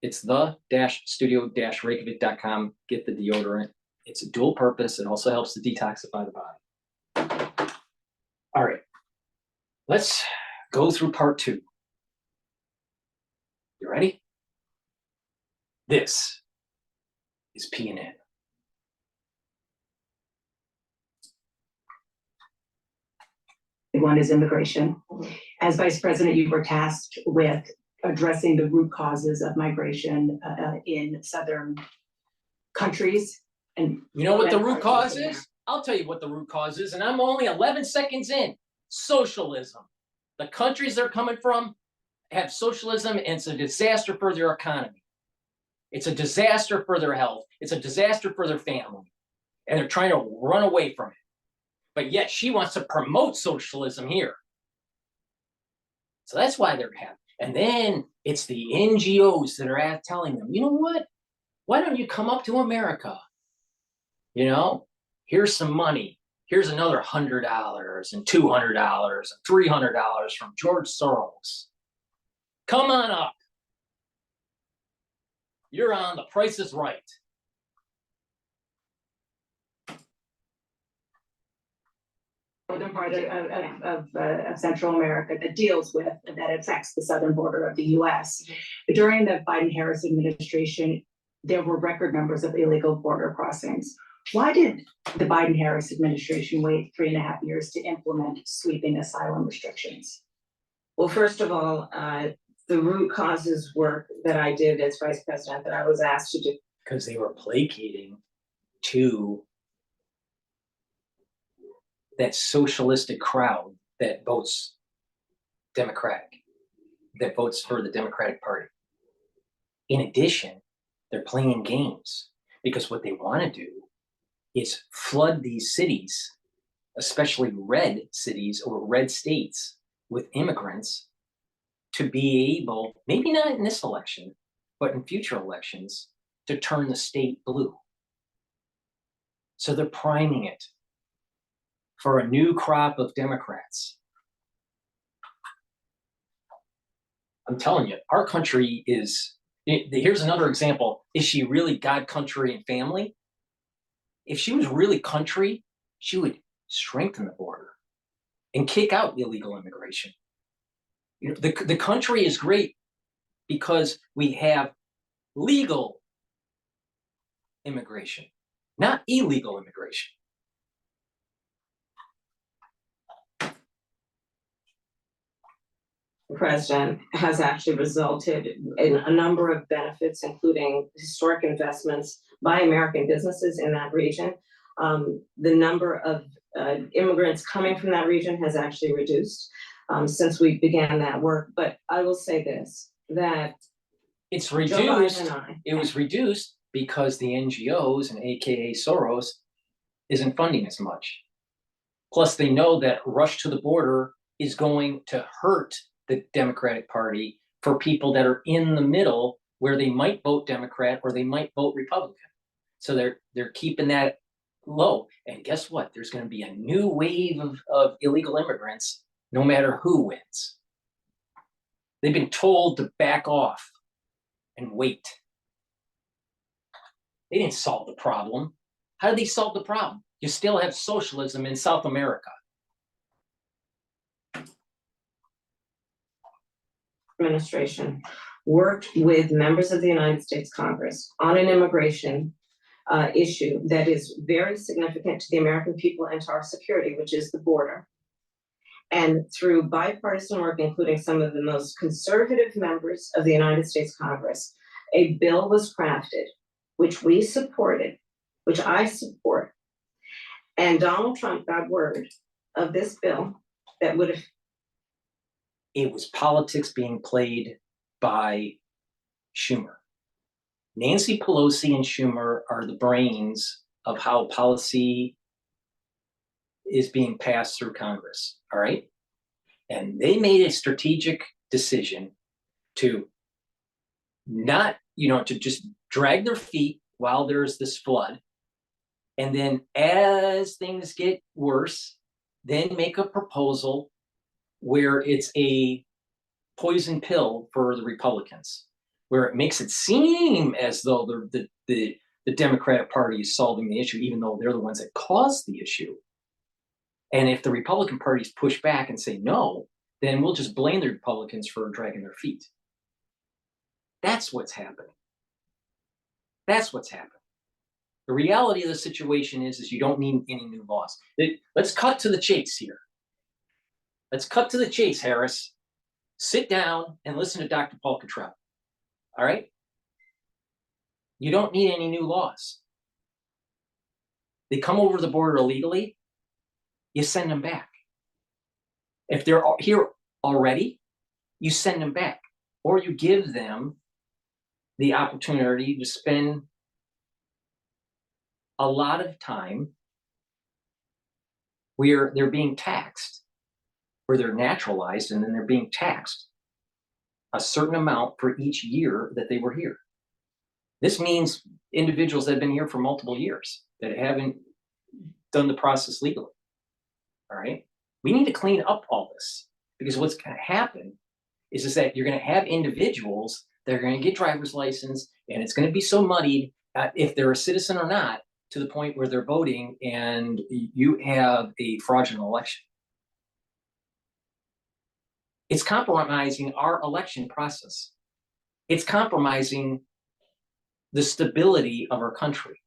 Speaker 1: It's the-studio-reykjavik.com. Get the deodorant. It's a dual purpose. It also helps to detoxify the body. All right, let's go through part 2. You ready? This is P&N.
Speaker 2: One is immigration. As Vice President, you were tasked with addressing the root causes of migration in southern countries. And
Speaker 1: you know what the root cause is? I'll tell you what the root cause is, and I'm only 11 seconds in. Socialism. The countries they're coming from have socialism, and it's a disaster for their economy. It's a disaster for their health. It's a disaster for their family. And they're trying to run away from it. But yet she wants to promote socialism here. So that's why they're happy. And then it's the NGOs that are telling them, you know what? Why don't you come up to America? You know, here's some money. Here's another $100 and $200 and $300 from George Soros. Come on up. You're on The Price is Right.
Speaker 2: Northern part of Central America that deals with, that affects the southern border of the US. During the Biden-Harris administration, there were record numbers of illegal border crossings. Why did the Biden-Harris administration wait 3.5 years to implement sweeping asylum restrictions?
Speaker 3: Well, first of all, the root causes work that I did as Vice President that I was asked to do.
Speaker 1: Because they were placating to that socialistic crowd that votes Democratic, that votes for the Democratic Party. In addition, they're playing games because what they want to do is flood these cities, especially red cities or red states, with immigrants to be able, maybe not in this election, but in future elections, to turn the state blue. So they're priming it for a new crop of Democrats. I'm telling you, our country is, here's another example. Is she really God, country, and family? If she was really country, she would strengthen the border and kick out illegal immigration. You know, the country is great because we have legal immigration, not illegal immigration.
Speaker 3: The president has actually resulted in a number of benefits, including historic investments by American businesses in that region. The number of immigrants coming from that region has actually reduced since we began that work. But I will say this, that
Speaker 1: it's reduced. It was reduced because the NGOs and AKA Soros isn't funding as much. Plus, they know that rush to the border is going to hurt the Democratic Party for people that are in the middle where they might vote Democrat or they might vote Republican. So they're keeping that low. And guess what? There's going to be a new wave of illegal immigrants no matter who wins. They've been told to back off and wait. They didn't solve the problem. How did they solve the problem? You still have socialism in South America.
Speaker 3: Administration worked with members of the United States Congress on an immigration issue that is very significant to the American people and to our security, which is the border. And through bipartisan work, including some of the most conservative members of the United States Congress, a bill was crafted, which we supported, which I support. And Donald Trump got word of this bill that would have.
Speaker 1: It was politics being played by Schumer. Nancy Pelosi and Schumer are the brains of how policy is being passed through Congress, all right? And they made a strategic decision to not, to just drag their feet while there's this flood And then as things get worse, then make a proposal where it's a poison pill for the Republicans, where it makes it seem as though the Democratic Party is solving the issue, even though they're the ones that caused the issue. And if the Republican parties push back and say no, then we'll just blame the Republicans for dragging their feet. That's what's happening. That's what's happening. The reality of the situation is you don't need any new laws. Let's cut to the chase here. Let's cut to the chase, Harris. Sit down and listen to Dr. Paul Cottrell. All right? You don't need any new laws. They come over the border illegally, you send them back. If they're here already, you send them back. Or you give them the opportunity to spend a lot of time where they're being taxed, where they're naturalized, and then they're being taxed a certain amount for each year that they were here. This means individuals that have been here for multiple years that haven't done the process legally. All right? We need to clean up all this, because what's going to happen is that you're going to have individuals that are going to get driver's license, and it's going to be so muddied if they're a citizen or not, to the point where they're voting and you have a fraudulent election. It's compromising our election process. It's compromising the stability of our country.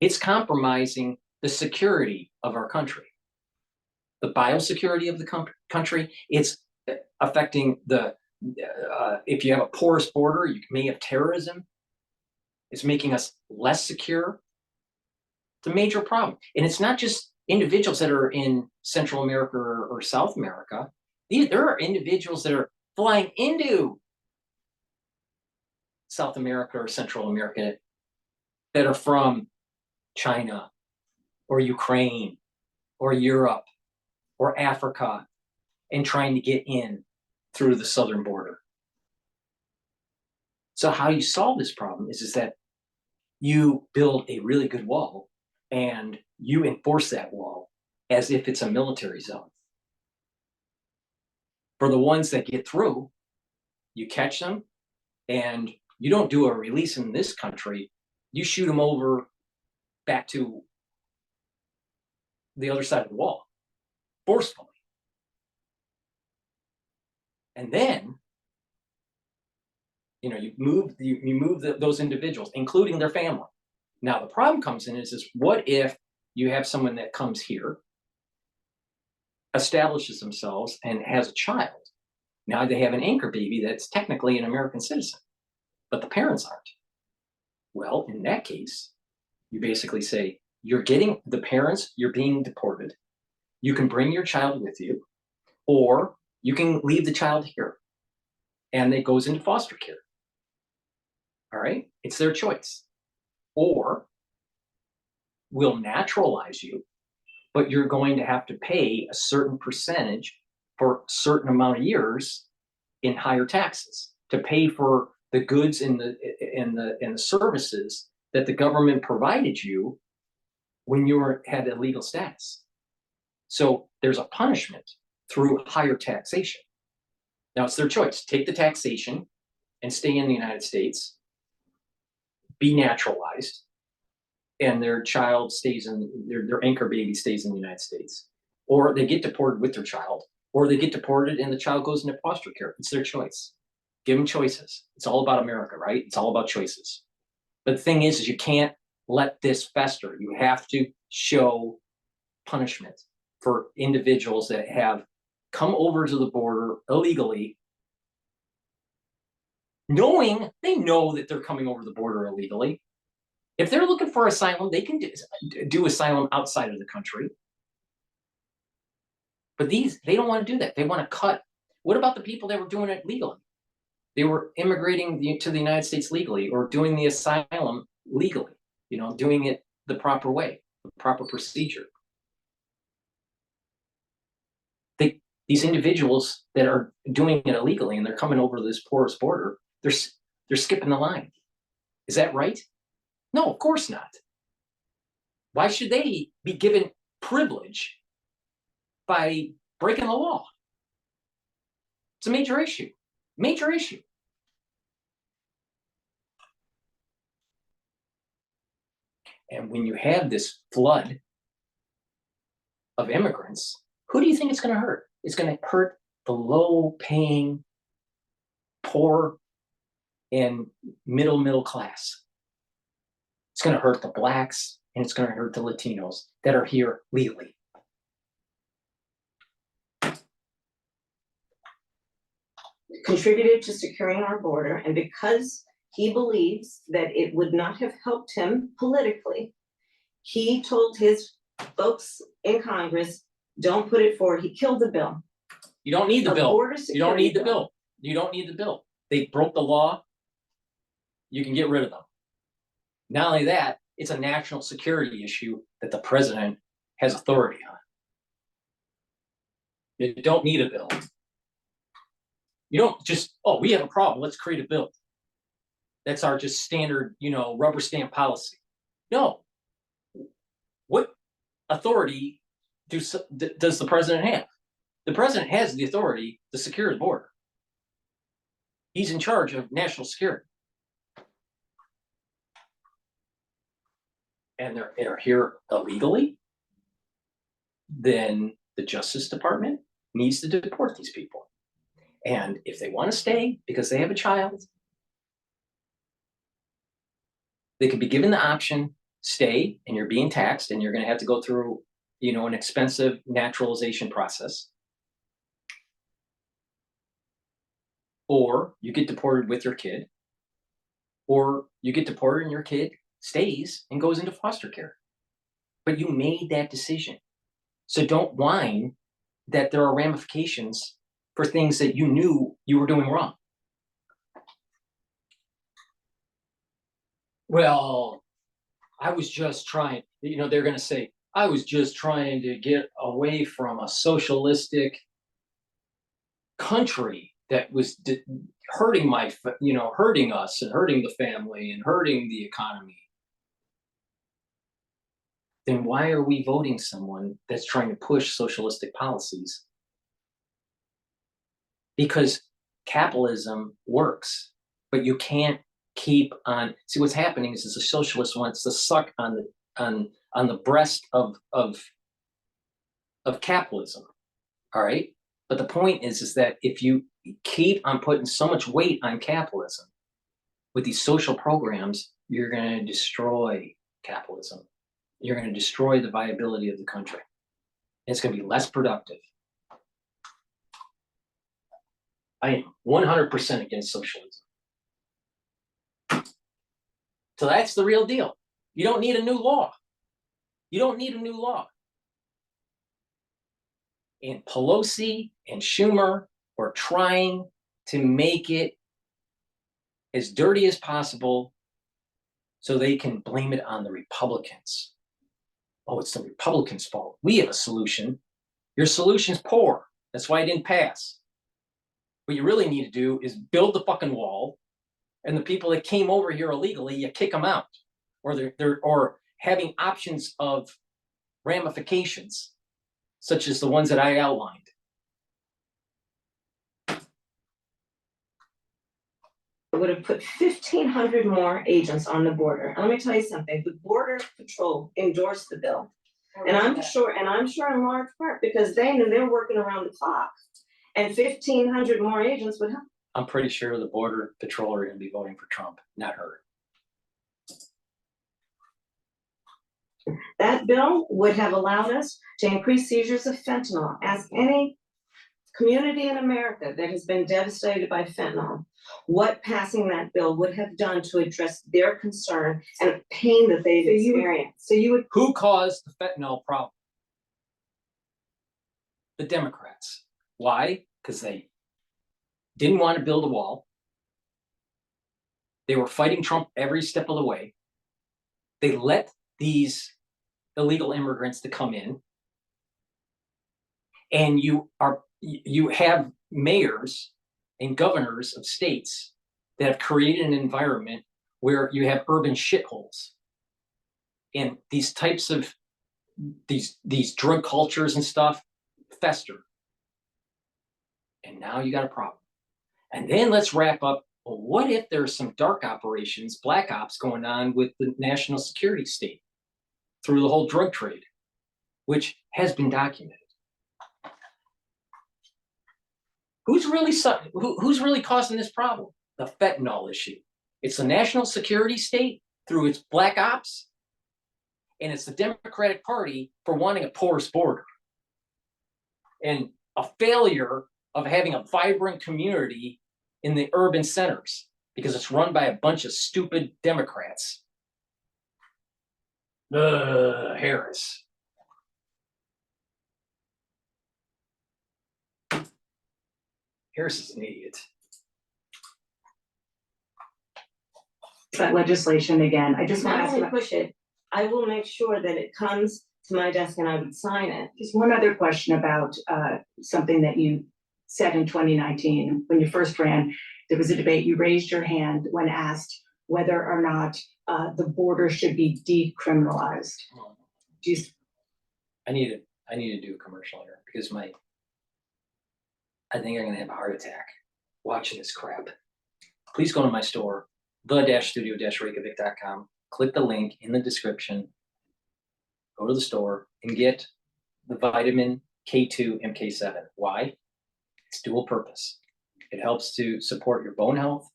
Speaker 1: It's compromising the security of our country. The biosecurity of the country, it's affecting the, if you have a porous border, you may have terrorism. It's making us less secure. It's a major problem. And it's not just individuals that are in Central America or South America. There are individuals that are flying into South America or Central America that are from China or Ukraine or Europe or Africa and trying to get in through the southern border. So how you solve this problem is that you build a really good wall and you enforce that wall as if it's a military zone. For the ones that get through, you catch them, and you don't do a release in this country. You shoot them over back to the other side of the wall, forcefully. And then, you move those individuals, including their family. Now, the problem comes in is what if you have someone that comes here, establishes themselves, and has a child? Now they have an anchor baby that's technically an American citizen, but the parents aren't. Well, in that case, you basically say, you're getting the parents, you're being deported. You can bring your child with you, or you can leave the child here, and it goes into foster care. All right? It's their choice. Or we'll naturalize you, but you're going to have to pay a certain percentage for a certain amount of years in higher taxes to pay for the goods and the services that the government provided you when you had a legal status. So there's a punishment through higher taxation. Now it's their choice. Take the taxation and stay in the United States, be naturalized, and their child stays in, their anchor baby stays in the United States. Or they get deported with their child, or they get deported and the child goes into foster care. It's their choice. Give them choices. It's all about America, right? It's all about choices. But the thing is you can't let this fester. You have to show punishment for individuals that have come over to the border illegally, knowing they know that they're coming over the border illegally. If they're looking for asylum, they can do asylum outside of the country. But they don't want to do that. They want to cut. What about the people that were doing it legally? They were immigrating to the United States legally, or doing the asylum legally, doing it the proper way, the proper procedure. These individuals that are doing it illegally and they're coming over this porous border, they're skipping the line. Is that right? No, of course not. Why should they be given privilege by breaking the law? It's a major issue. Major issue. And when you have this flood of immigrants, who do you think it's going to hurt? It's going to hurt the low-paying, poor, and middle class. It's going to hurt the blacks, and it's going to hurt the Latinos that are here legally.
Speaker 3: Contributed to securing our border, and because he believes that it would not have helped him politically, he told his folks in Congress, don't put it forward. He killed the bill.
Speaker 1: You don't need the
Speaker 3: A
Speaker 1: bill.
Speaker 3: border
Speaker 1: You don't need the
Speaker 3: security
Speaker 1: bill. You don't need the bill. They broke the law. You can get rid of them. Not only that, it's a national security issue that the president has authority on. You don't need a bill. You don't just, oh, we have a problem, let's create a bill. That's our just standard, rubber stamp policy. No. What authority does the president have? The president has the authority to secure the border. He's in charge of national security. And they're here illegally, then the Justice Department needs to deport these people. And if they want to stay because they have a child, they could be given the option, stay, and you're being taxed, and you're going to have to go through, an expensive naturalization process. Or you get deported with your kid, or you get deported and your kid stays and goes into foster care. But you made that decision. So don't whine that there are ramifications for things that you knew you were doing wrong. Well, I was just trying, they're going to say, I was just trying to get away from a socialistic country that was hurting hurting us and hurting the family and hurting the economy. Then why are we voting someone that's trying to push socialistic policies? Because capitalism works, but you can't keep on. See, what's happening is the socialist wants to suck on the breast of capitalism. All right. But the point is that if you keep on putting so much weight on capitalism with these social programs, you're going to destroy capitalism. You're going to destroy the viability of the country. It's going to be less productive. I am 100% against socialism. So that's the real deal. You don't need a new law. You don't need a new law. And Pelosi and Schumer are trying to make it as dirty as possible so they can blame it on the Republicans. Oh, it's the Republicans' fault. We have a solution. Your solution's poor. That's why it didn't pass. What you really need to do is build the fucking wall, and the people that came over here illegally, you kick them out, or they're having options of ramifications, such as the ones that I outlined.
Speaker 3: It would have put 1,500 more agents on the border. And let me tell you something, the Border Patrol endorsed the bill. And I'm sure in large part because they knew they were working around the clock. And 1,500 more agents would help.
Speaker 1: I'm pretty sure the Border Patrol are going to be voting for Trump, not her.
Speaker 3: That bill would have allowed us to increase seizures of fentanyl. Ask any community in America that has been devastated by fentanyl what passing that bill would have done to address their concern and pain that they've experienced.
Speaker 1: Who caused the fentanyl problem? The Democrats. Why? Because they didn't want to build a wall. They were fighting Trump every step of the way. They let these illegal immigrants to come in. And you have mayors and governors of states that have created an environment where you have urban shitholes. And these types of these drug cultures and stuff fester. And now you got a problem. And then let's wrap up. Well, what if there's some dark operations, black ops going on with the national security state through the whole drug trade, which has been documented? Who's really causing this problem? The fentanyl issue. It's the national security state through its black ops, and it's the Democratic Party for wanting a porous border and a failure of having a vibrant community in the urban centers because it's run by a bunch of stupid Democrats. Harris. Harris is an idiot.
Speaker 2: That legislation again, I just want to
Speaker 3: Not
Speaker 2: ask
Speaker 3: only
Speaker 2: about
Speaker 3: push it, I will make sure that it comes to my desk and I would sign it.
Speaker 2: just one other question about something that you said in 2019 when you first ran. There was a debate, you raised your hand when asked whether or not the border should be decriminalized. Do you,
Speaker 1: I need to do a commercial here because I think I'm gonna have a heart attack watching this crap. Please go to my store, the-studio-reykjavik.com, click the link in the description, go to the store and get the vitamin K2 MK7. Why? It's dual purpose. It helps to support your bone health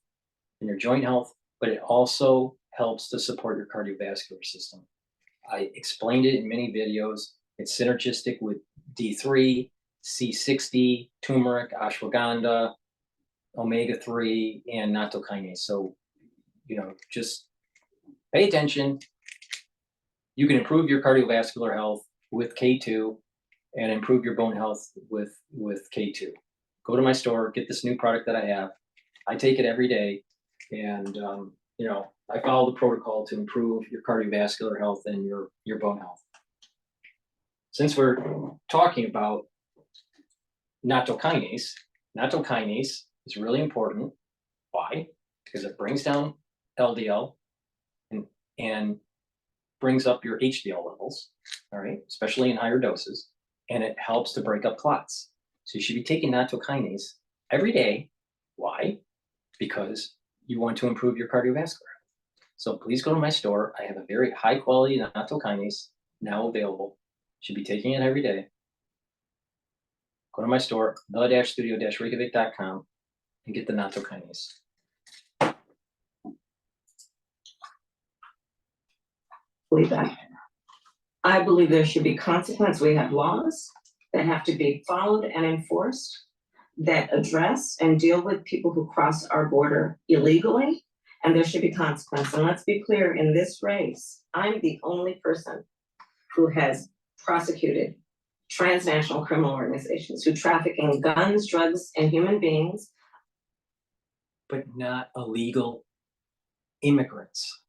Speaker 1: and your joint health, but it also helps to support your cardiovascular system. I explained it in many videos. It's synergistic with D3, C60, turmeric, ashwagandha, omega-3, and nattokinase. So, just pay attention. You can improve your cardiovascular health with K2 and improve your bone health with K2. Go to my store, get this new product that I have. I take it every day, and I follow the protocol to improve your cardiovascular health and your bone health. Since we're talking about nattokinase is really important. Why? Because it brings down LDL and brings up your HDL levels, all right, especially in higher doses, and it helps to break up clots. So you should be taking nattokinase every day. Why? Because you want to improve your cardiovascular health. So please go to my store. I have a very high quality nattokinase now available. Should be taking it every day. Go to my store, the-studio-reykjavik.com, and get the nattokinase.
Speaker 2: believe that?
Speaker 3: I believe there should be consequence. We have laws that have to be followed and enforced that address and deal with people who cross our border illegally, and there should be consequence. And let's be clear, in this race, I'm the only person who has prosecuted transnational criminal organizations who traffic in guns, drugs, and human beings.
Speaker 1: But not illegal immigrants.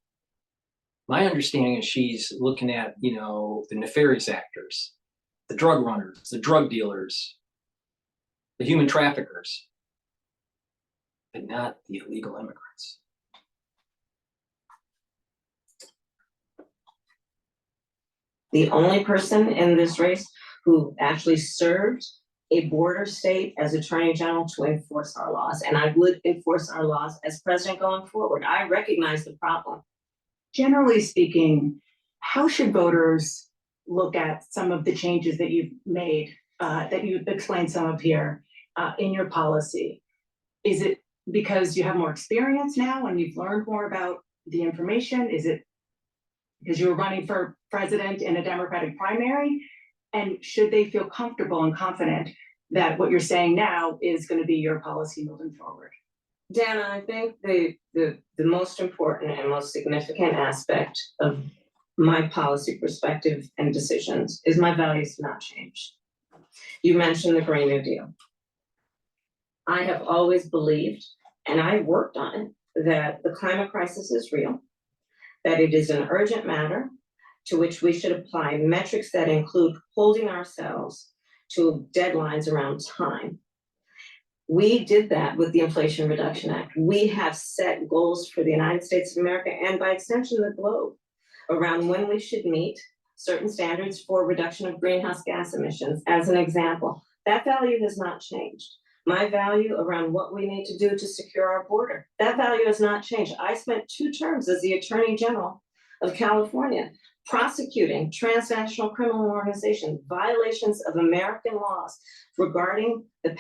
Speaker 1: My understanding is she's looking at, the nefarious actors, the drug runners, the drug dealers, the human traffickers, but not the illegal immigrants.
Speaker 3: The only person in this race who actually served a border state as Attorney General to enforce our laws. And I would enforce our laws as president going forward. I recognize the problem.
Speaker 2: Generally speaking, how should voters look at some of the changes that you've made, that you've explained some of here in your policy? Is it because you have more experience now and you've learned more about the information? Is it because you were running for president in a Democratic primary? And should they feel comfortable and confident that what you're saying now is going to be your policy moving forward?
Speaker 3: Dana, I think the most important and most significant aspect of my policy perspective and decisions is my values have not changed. You mentioned the Green New Deal. I have always believed, and I worked on it, that the climate crisis is real, that it is an urgent matter to which we should apply metrics that include holding ourselves to deadlines around time. We did that with the Inflation Reduction Act. We have set goals for the United States of America and by extension the globe around when we should meet certain standards for reduction of greenhouse gas emissions, as an example. That value has not changed. My value around what we need to do to secure our border, that value has not changed. I spent 2 terms as the Attorney General of California prosecuting transnational criminal organizations, violations of American laws regarding the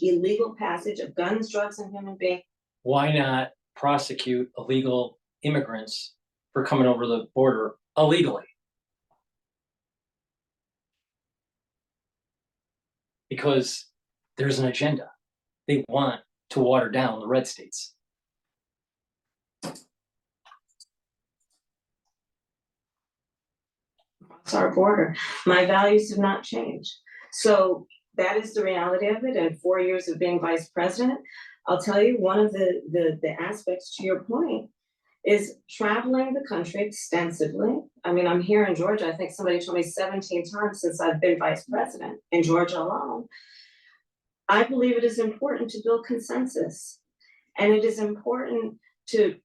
Speaker 3: illegal passage of guns, drugs, and human beings.
Speaker 1: Why not prosecute illegal immigrants for coming over the border illegally? Because there's an agenda. They want to water down the red states.
Speaker 3: Across our border, my values have not changed. So that is the reality of it. And 4 years of being vice president, I'll tell you, one of the aspects to your point is traveling the country extensively. I mean, I'm here in Georgia. I think somebody told me 17 times since I've been vice president in Georgia alone. I believe it is important to build consensus, and it is important to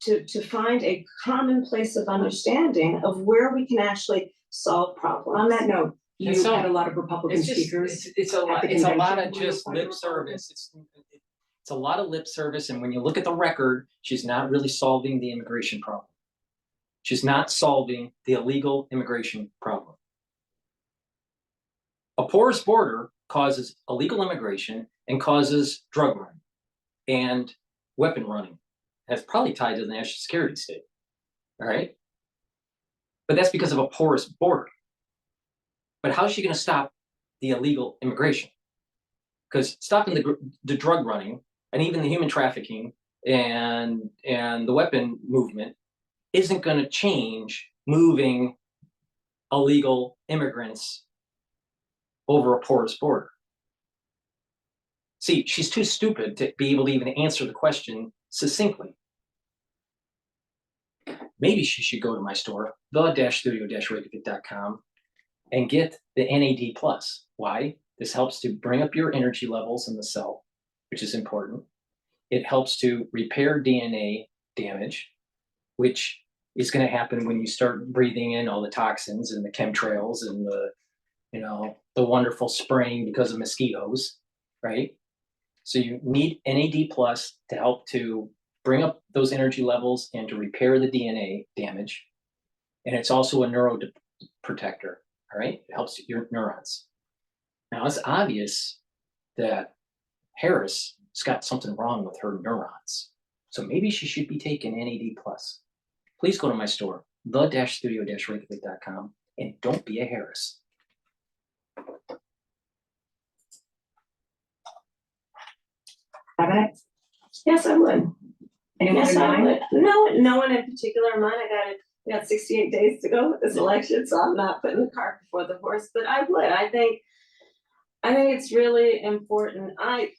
Speaker 3: find a common place of understanding of where we can actually solve problems.
Speaker 2: On that note, you
Speaker 1: And so,
Speaker 2: had a lot of Republican
Speaker 1: It's just,
Speaker 2: speakers.
Speaker 1: it's a lot,
Speaker 2: at the
Speaker 1: it's a lot
Speaker 2: convention.
Speaker 1: of
Speaker 2: Were you
Speaker 1: just
Speaker 2: a part of
Speaker 1: lip
Speaker 2: the
Speaker 1: service. It's a lot of lip service, and when you look at the record, she's not really solving the immigration problem. She's not solving the illegal immigration problem. A porous border causes illegal immigration and causes drug running and weapon running. That's probably tied to the national security state, all right? But that's because of a porous border. But how is she going to stop the illegal immigration? Because stopping the drug running and even the human trafficking and the weapon movement isn't going to change moving illegal immigrants over a porous border. See, she's too stupid to be able to even answer the question succinctly. Maybe she should go to my store, the-studio-reykjavik.com, and get the NAD+. Why? This helps to bring up your energy levels in the cell, which is important. It helps to repair DNA damage, which is going to happen when you start breathing in all the toxins and the chemtrails and the wonderful spraying because of mosquitoes, right? So you need NAD+ to help to bring up those energy levels and to repair the DNA damage. And it's also a neuroprotector, all right? It helps your neurons. Now, it's obvious that Harris has got something wrong with her neurons. So maybe she should be taking NAD+. Please go to my store, the-studio-reykjavik.com, and don't be a Harris.
Speaker 2: Have it?
Speaker 3: Yes, I would.
Speaker 2: Anyone
Speaker 3: Yes,
Speaker 2: in
Speaker 3: I
Speaker 2: mind?
Speaker 3: would. No one in particular in mind. We got 68 days to go with this election, so I'm not putting the cart before the horse, but I would. I think it's really important. I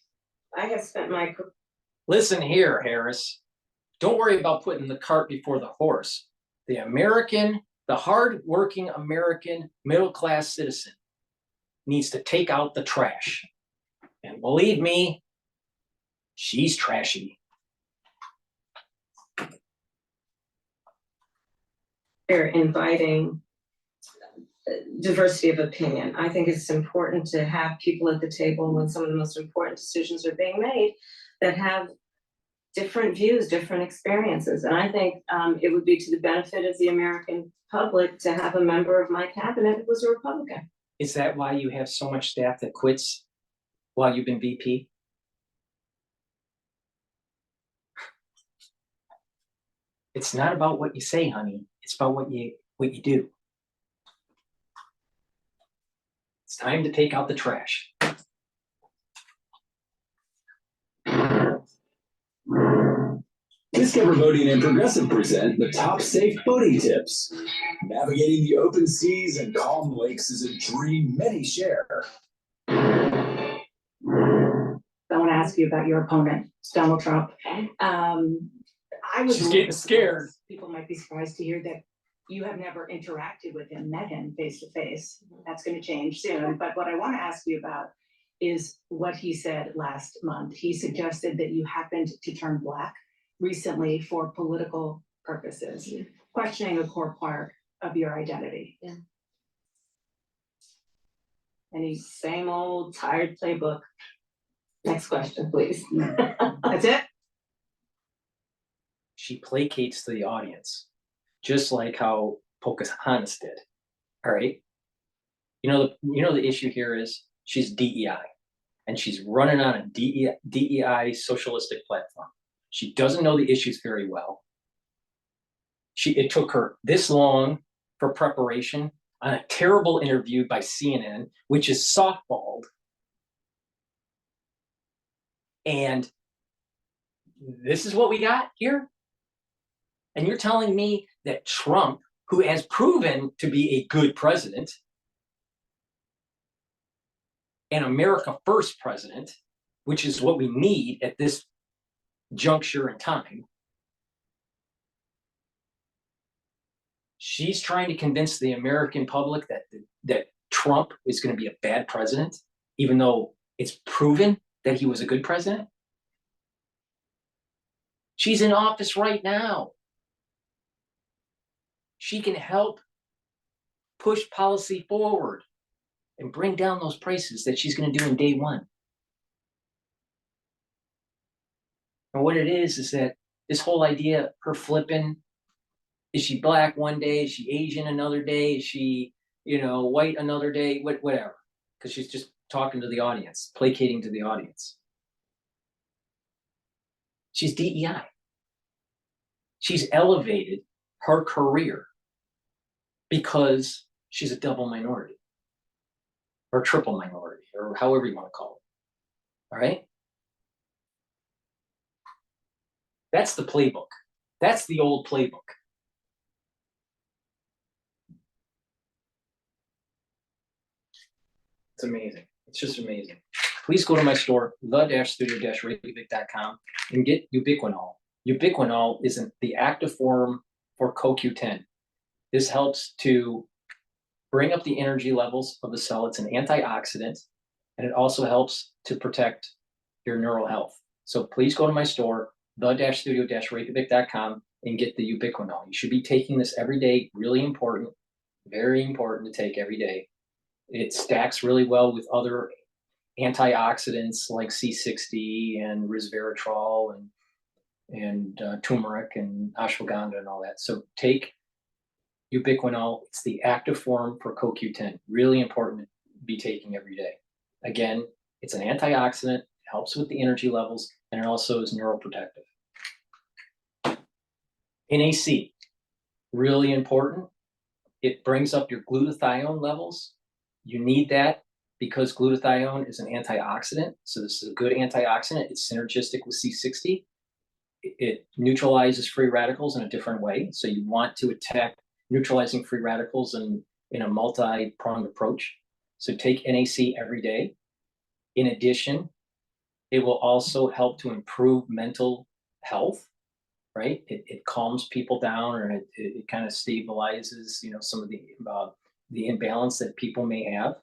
Speaker 3: have spent my career.
Speaker 1: Listen here, Harris. Don't worry about putting the cart before the horse. The hard-working American middle-class citizen needs to take out the trash. And believe me, she's trashy.
Speaker 3: They're inviting diversity of opinion. I think it's important to have people at the table when some of the most important decisions are being made that have different views, different experiences. And I think it would be to the benefit of the American public to have a member of my cabinet who was a Republican.
Speaker 1: Is that why you have so much staff that quits while you've been VP? It's not about what you say, honey. It's about what you do. It's time to take out the trash.
Speaker 6: Discover Boating and Progressive present the top safe boating tips. Navigating the open seas and calm lakes is a dream many share.
Speaker 2: I want to ask you about your opponent, Donald Trump. I was
Speaker 1: She's getting scared.
Speaker 2: People might be surprised to hear that you have never interacted with him, met him face to face. That's going to change soon. But what I want to ask you about is what he said last month. He suggested that you happened to turn Black recently for political purposes, questioning a core part of your identity.
Speaker 3: Yeah.
Speaker 2: Any,
Speaker 3: Same old tired playbook. Next question, please.
Speaker 2: that's it?
Speaker 1: She placates to the audience, just like how Pocahontas did. All right. You know the issue here is she's DEI, and she's running on a DEI socialistic platform. She doesn't know the issues very well. It took her this long for preparation on a terrible interview by CNN, which is softballed. And this is what we got here. And you're telling me that Trump, who has proven to be a good president, an America First president, which is what we need at this juncture in time, she's trying to convince the American public that Trump is going to be a bad president, even though it's proven that he was a good president. She's in office right now. She can help push policy forward and bring down those prices that she's going to do in day one. And what it is that this whole idea, her flipping, is she black one day? Is she Asian another day? Is she, white another day? Whatever. Because she's just talking to the audience, placating to the audience. She's DEI. She's elevated her career because she's a double minority or triple minority or however you want to call it. All right? That's the playbook. That's the old playbook. It's amazing. It's just amazing. Please go to my store, the-studio-reykjavik.com, and get ubiquinol. Ubiquinol is the active form for CoQ10. This helps to bring up the energy levels of the cell. It's an antioxidant, and it also helps to protect your neural health. So please go to my store, the-studio-reykjavik.com, and get the ubiquinol. You should be taking this every day. Really important, very important to take every day. It stacks really well with other antioxidants like C60 and resveratrol and turmeric and ashwagandha and all that. So take ubiquinol. It's the active form for CoQ10. Really important to be taking every day. Again, it's an antioxidant, helps with the energy levels, and it also is neuroprotective. NAC, really important. It brings up your glutathione levels. You need that because glutathione is an antioxidant. So this is a good antioxidant. It's synergistic with C60. It neutralizes free radicals in a different way. So you want to attack neutralizing free radicals in a multi-pronged approach. So take NAC every day. In addition, it will also help to improve mental health, right? It calms people down, or it kind of stabilizes, some of the imbalance that people may have.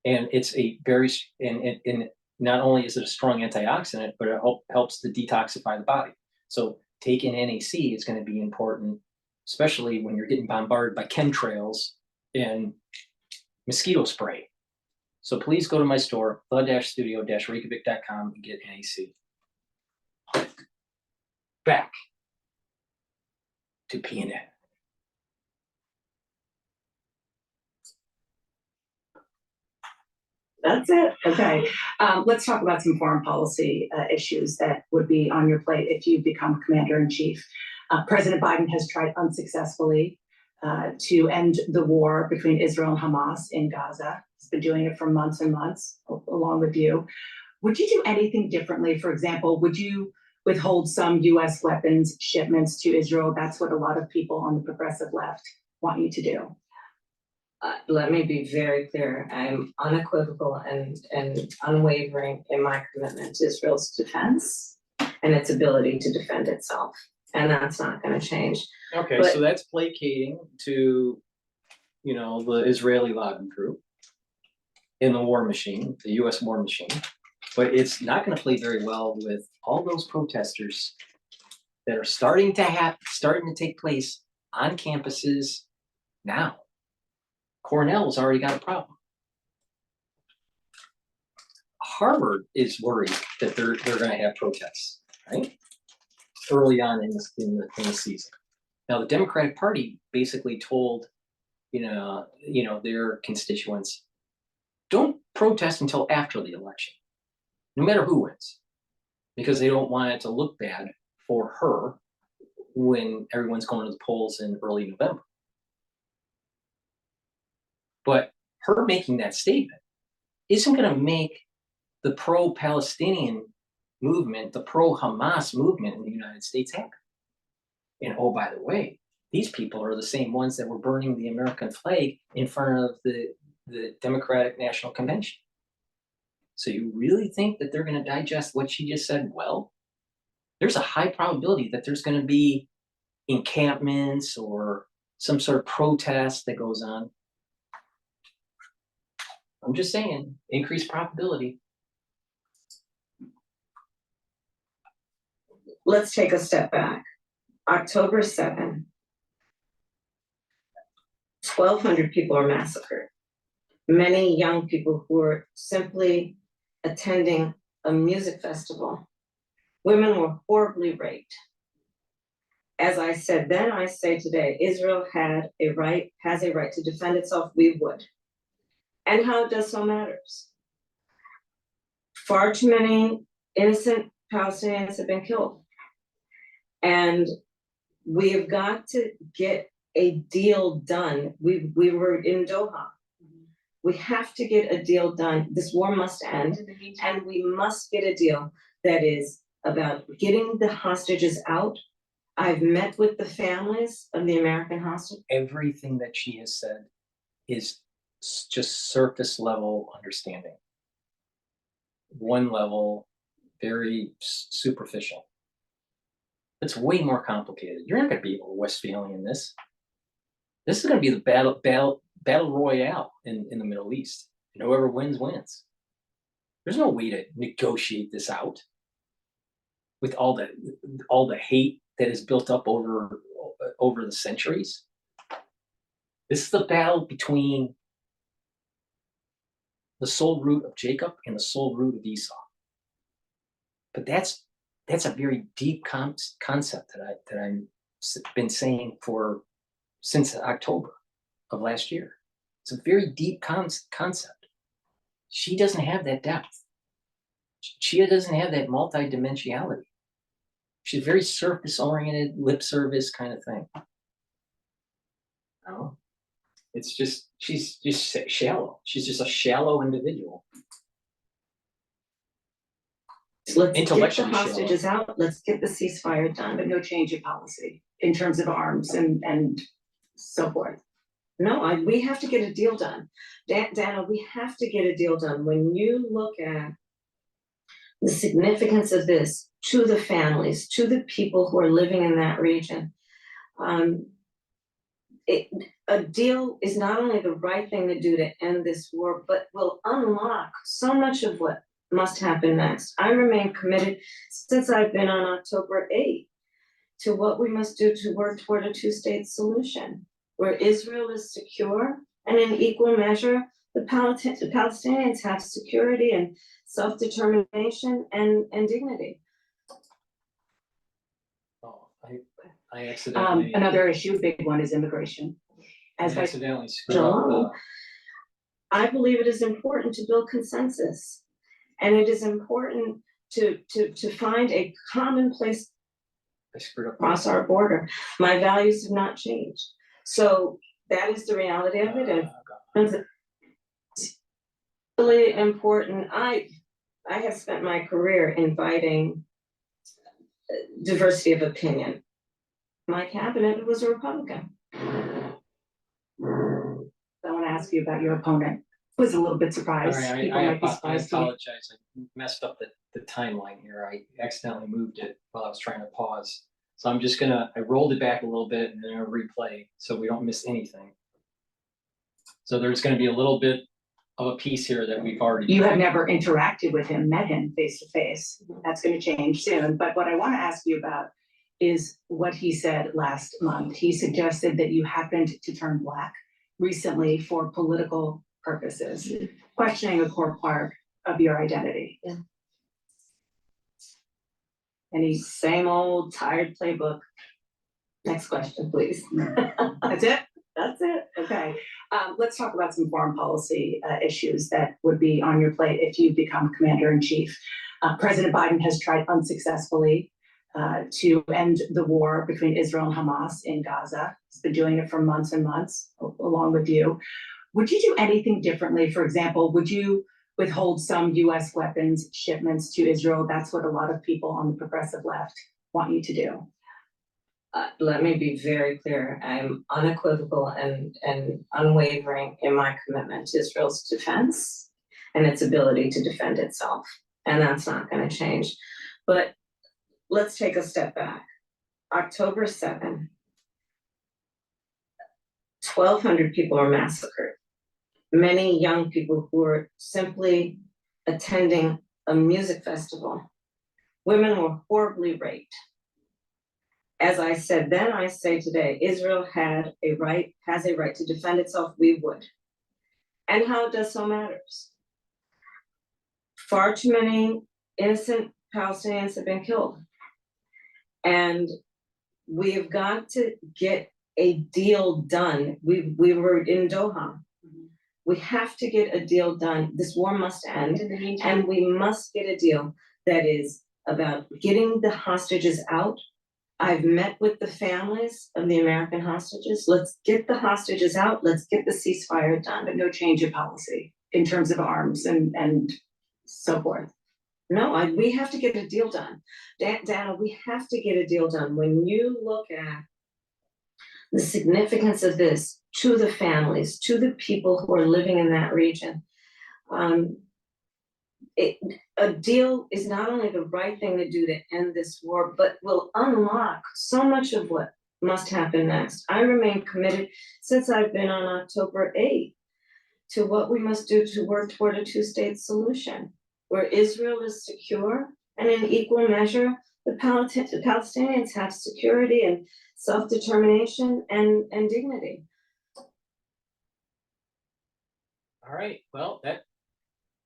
Speaker 1: And it's a very, and not only is it a strong antioxidant, but it helps to detoxify the body. So taking NAC is going to be important, especially when you're getting bombarded by chemtrails and mosquito spray. So please go to my store, the-studio-reykjavik.com, and get NAC. Back to PNN.
Speaker 2: That's it. Okay. Let's talk about some foreign policy issues that would be on your plate if you become commander-in-chief. President Biden has tried unsuccessfully to end the war between Israel and Hamas in Gaza. He's been doing it for months and months, along with you. Would you do anything differently? For example, would you withhold some U.S. weapons shipments to Israel? That's what a lot of people on the progressive left want you to do.
Speaker 3: Let me be very clear. I'm unequivocal and unwavering in my commitment to Israel's defense and its ability to defend itself. And that's not going to change.
Speaker 1: Okay,
Speaker 3: But-
Speaker 1: so that's placating to, the Israeli lobby group in the war machine, the U.S. war machine. But it's not going to play very well with all those protesters that are starting to take place on campuses now. Cornell's already got a problem. Harvard is worried that they're going to have protests, right? Early on in the season. Now the Democratic Party basically told, their constituents, don't protest until after the election, no matter who wins, because they don't want it to look bad for her when everyone's going to the polls in early November. But her making that statement isn't going to make the pro-Palestinian movement, the pro-Hamas movement in the United States happen. And oh, by the way, these people are the same ones that were burning the American flag in front of the Democratic National Convention. So you really think that they're going to digest what she just said? Well, there's a high probability that there's going to be encampments or some sort of protest that goes on. I'm just saying, increased probability.
Speaker 3: Let's take a step back. October 7, 1,200 people are massacred. Many young people who were simply attending a music festival. Women were horribly raped. As I said then, I say today, Israel has a right to defend itself. We would. And how it does so matters. Far too many innocent Palestinians have been killed. And we have got to get a deal done. We were in Doha. We have to get a deal done. This war must end, and we must get a deal that is about getting the hostages out. I've met with the families of the American hostages.
Speaker 1: Everything that she has said is just surface level understanding. One level, very superficial. It's way more complicated. You're not going to be able to Westphalian this. This is going to be the battle royale in the Middle East. And whoever wins, wins. There's no way to negotiate this out with all the hate that is built up over the centuries. This is the battle between the soul root of Jacob and the soul root of Esau. But that's a very deep concept that I've been saying since October of last year. It's a very deep concept. She doesn't have that depth. She doesn't have that multidimensionality. She's very surface-oriented, lip service kind of thing. Oh, it's just, she's just shallow. She's just a shallow individual.
Speaker 3: Let's get the hostages out. Let's get the ceasefire done.
Speaker 2: But no change in policy in terms of arms and so forth.
Speaker 3: No, we have to get a deal done. Dana, we have to get a deal done. When you look at the significance of this to the families, to the people who are living in that region, a deal is not only the right thing to do to end this war, but will unlock so much of what must happen next. I remain committed since I've been on October 8th to what we must do to work toward a two-state solution, where Israel is secure and in equal measure, the Palestinians have security and self-determination and dignity.
Speaker 1: Oh, I accidentally
Speaker 2: another issue, big one, is immigration. As
Speaker 1: I
Speaker 2: I
Speaker 1: accidentally screwed up.
Speaker 3: I believe it is important to build consensus, and it is important to find a common place
Speaker 1: I screwed up
Speaker 3: across our border. My values have not changed. So that is the reality of it. And it's really important. I have spent my career inviting diversity of opinion. My cabinet was a Republican.
Speaker 2: want to ask you about your opponent. Was a little bit surprised.
Speaker 1: All right,
Speaker 2: People might be surprised too.
Speaker 1: apologize. I messed up the timeline here. I accidentally moved it while I was trying to pause. So I'm just I rolled it back a little bit and then I'll replay so we don't miss anything. So there's gonna be a little bit of a piece here that we've already.
Speaker 2: You have never interacted with him, met him face to face. That's going to change soon. But what I want to ask you about is what he said last month. He suggested that you happened to turn Black recently for political purposes, questioning a core part of your identity.
Speaker 3: Yeah.
Speaker 2: Any,
Speaker 3: Same old tired playbook. Next question, please.
Speaker 2: that's it?
Speaker 3: That's it.
Speaker 2: Okay, let's talk about some foreign policy issues that would be on your plate if you become commander-in-chief. President Biden has tried unsuccessfully to end the war between Israel and Hamas in Gaza. He's been doing it for months and months, along with you. Would you do anything differently? For example, would you withhold some US weapons shipments to Israel? That's what a lot of people on the progressive left want you to do.
Speaker 3: Let me be very clear. I'm unequivocal and unwavering in my commitment to Israel's defense and its ability to defend itself. And that's not going to change. But let's take a step back. October 7, 1,200 people were massacred. Many young people who were simply attending a music festival. Women were horribly raped. As I said then, I say today, Israel has a right to defend itself. We would. And how it does so matters. Far too many innocent Palestinians have been killed. And we have got to get a deal done. We were in Doha. We have to get a deal done. This war must end. And we must get a deal that is about getting the hostages out. I've met with the families of the American hostages. Let's get the hostages out. Let's get the ceasefire done.
Speaker 2: But no change in policy in terms of arms and so forth.
Speaker 3: No, we have to get a deal done. Dana, we have to get a deal done. When you look at the significance of this to the families, to the people who are living in that region, a deal is not only the right thing to do to end this war, but will unlock so much of what must happen next. I remain committed since I've been on October 8th to what we must do to work toward a two-state solution, where Israel is secure and in equal measure, the Palestinians have security and self-determination and dignity.
Speaker 1: All right, well,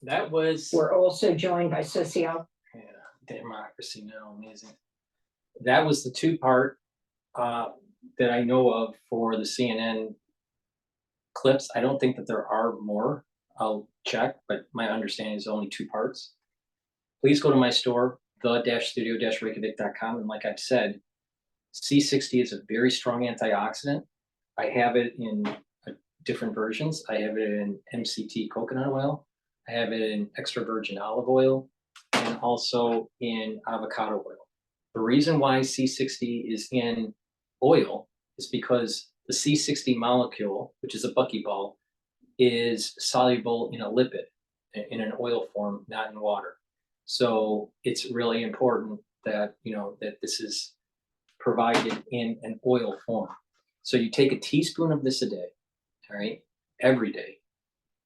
Speaker 1: that was.
Speaker 7: We're also joined by Socio.
Speaker 1: Yeah, democracy now, amazing. That was the two-part that I know of for the CNN clips. I don't think that there are more. I'll check, but my understanding is only two parts. Please go to my store, the-studio-reykjavik.com, and like I've said, C60 is a very strong antioxidant. I have it in different versions. I have it in MCT coconut oil. I have it in extra virgin olive oil and also in avocado oil. The reason why C60 is in oil is because the C60 molecule, which is a buckyball, is soluble in a lipid, in an oil form, not in water. So it's really important that, that this is provided in an oil form. So you take a teaspoon of this a day, all right, every day.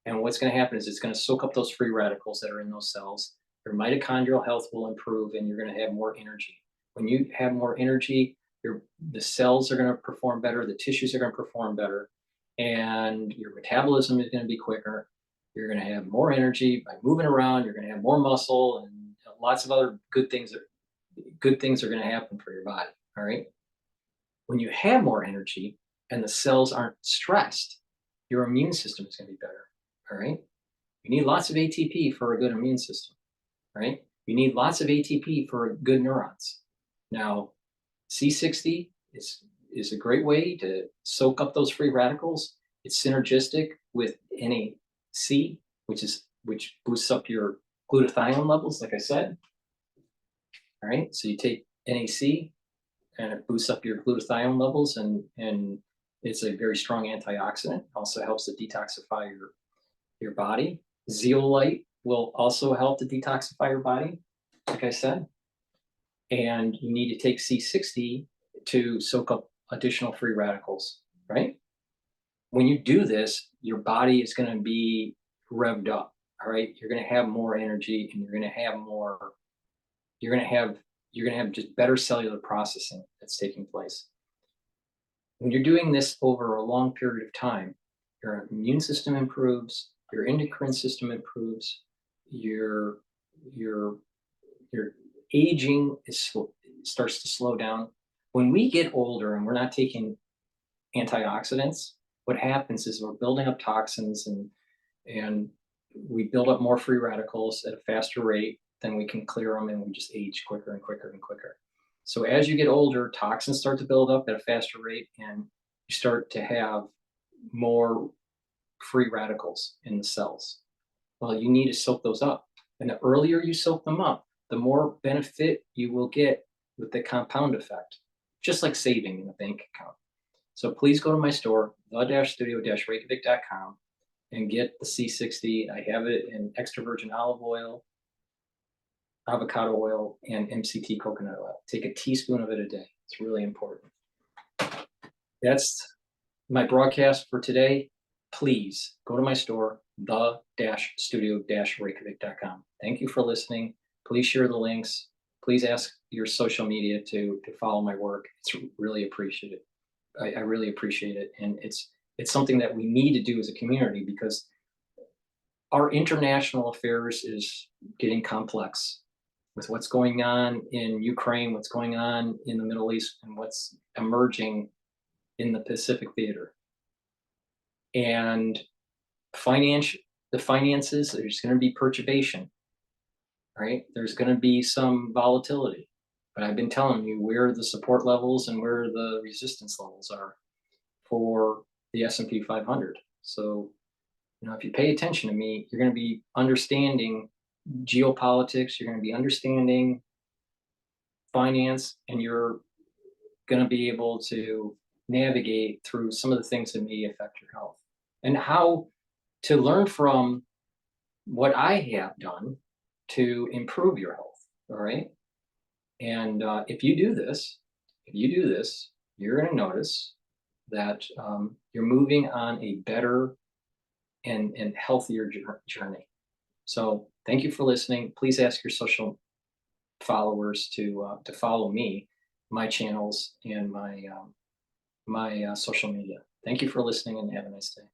Speaker 1: And what's going to happen is it's going to soak up those free radicals that are in those cells. Your mitochondrial health will improve and you're going to have more energy. When you have more energy, the cells are going to perform better, the tissues are going to perform better, and your metabolism is going to be quicker. You're going to have more energy by moving around, you're going to have more muscle, and lots of other good things are going to happen for your body, all right? When you have more energy and the cells aren't stressed, your immune system is going to be better. All right. You need lots of ATP for a good immune system, right? You need lots of ATP for good neurons. Now, C60 is a great way to soak up those free radicals. It's synergistic with NAC, which boosts up your glutathione levels, like I said. All right. So you take NAC and it boosts up your glutathione levels, and it's a very strong antioxidant. Also helps to detoxify your body. Zeolite will also help to detoxify your body, like I said. And you need to take C60 to soak up additional free radicals, right? When you do this, your body is going to be revved up, all right? You're going to have more energy and you're going to have you're gonna have just better cellular processing that's taking place. When you're doing this over a long period of time, your immune system improves, your endocrine system improves, your aging starts to slow down. When we get older and we're not taking antioxidants, what happens is we're building up toxins and we build up more free radicals at a faster rate than we can clear them, and we just age quicker and quicker and quicker. So as you get older, toxins start to build up at a faster rate, and you start to have more free radicals in the cells. Well, you need to soak those up. And the earlier you soak them up, the more benefit you will get with the compound effect, just like saving in a bank account. So please go to my store, the-studio-reykjavik.com, and get the C60. I have it in extra virgin olive oil, avocado oil, and MCT coconut oil. Take a teaspoon of it a day. It's really important. That's my broadcast for today. Please go to my store, the-studio-reykjavik.com. Thank you for listening. Please share the links. Please ask your social media to follow my work. It's really appreciated. I really appreciate it. And it's something that we need to do as a community, because our international affairs is getting complex with what's going on in Ukraine, what's going on in the Middle East, and what's emerging in the Pacific theater. And the finances, there's going to be perturbation, right? There's going to be some volatility. But I've been telling you where the support levels and where the resistance levels are for the S&P 500. So, if you pay attention to me, you're going to be understanding geopolitics, you're going to be understanding finance, and you're going to be able to navigate through some of the things that may affect your health, and how to learn from what I have done to improve your health. All right. And if you do this, you're going to notice that you're moving on a better and healthier journey. So thank you for listening. Please ask your social followers to follow me, my channels, and my social media. Thank you for listening, and have a nice day.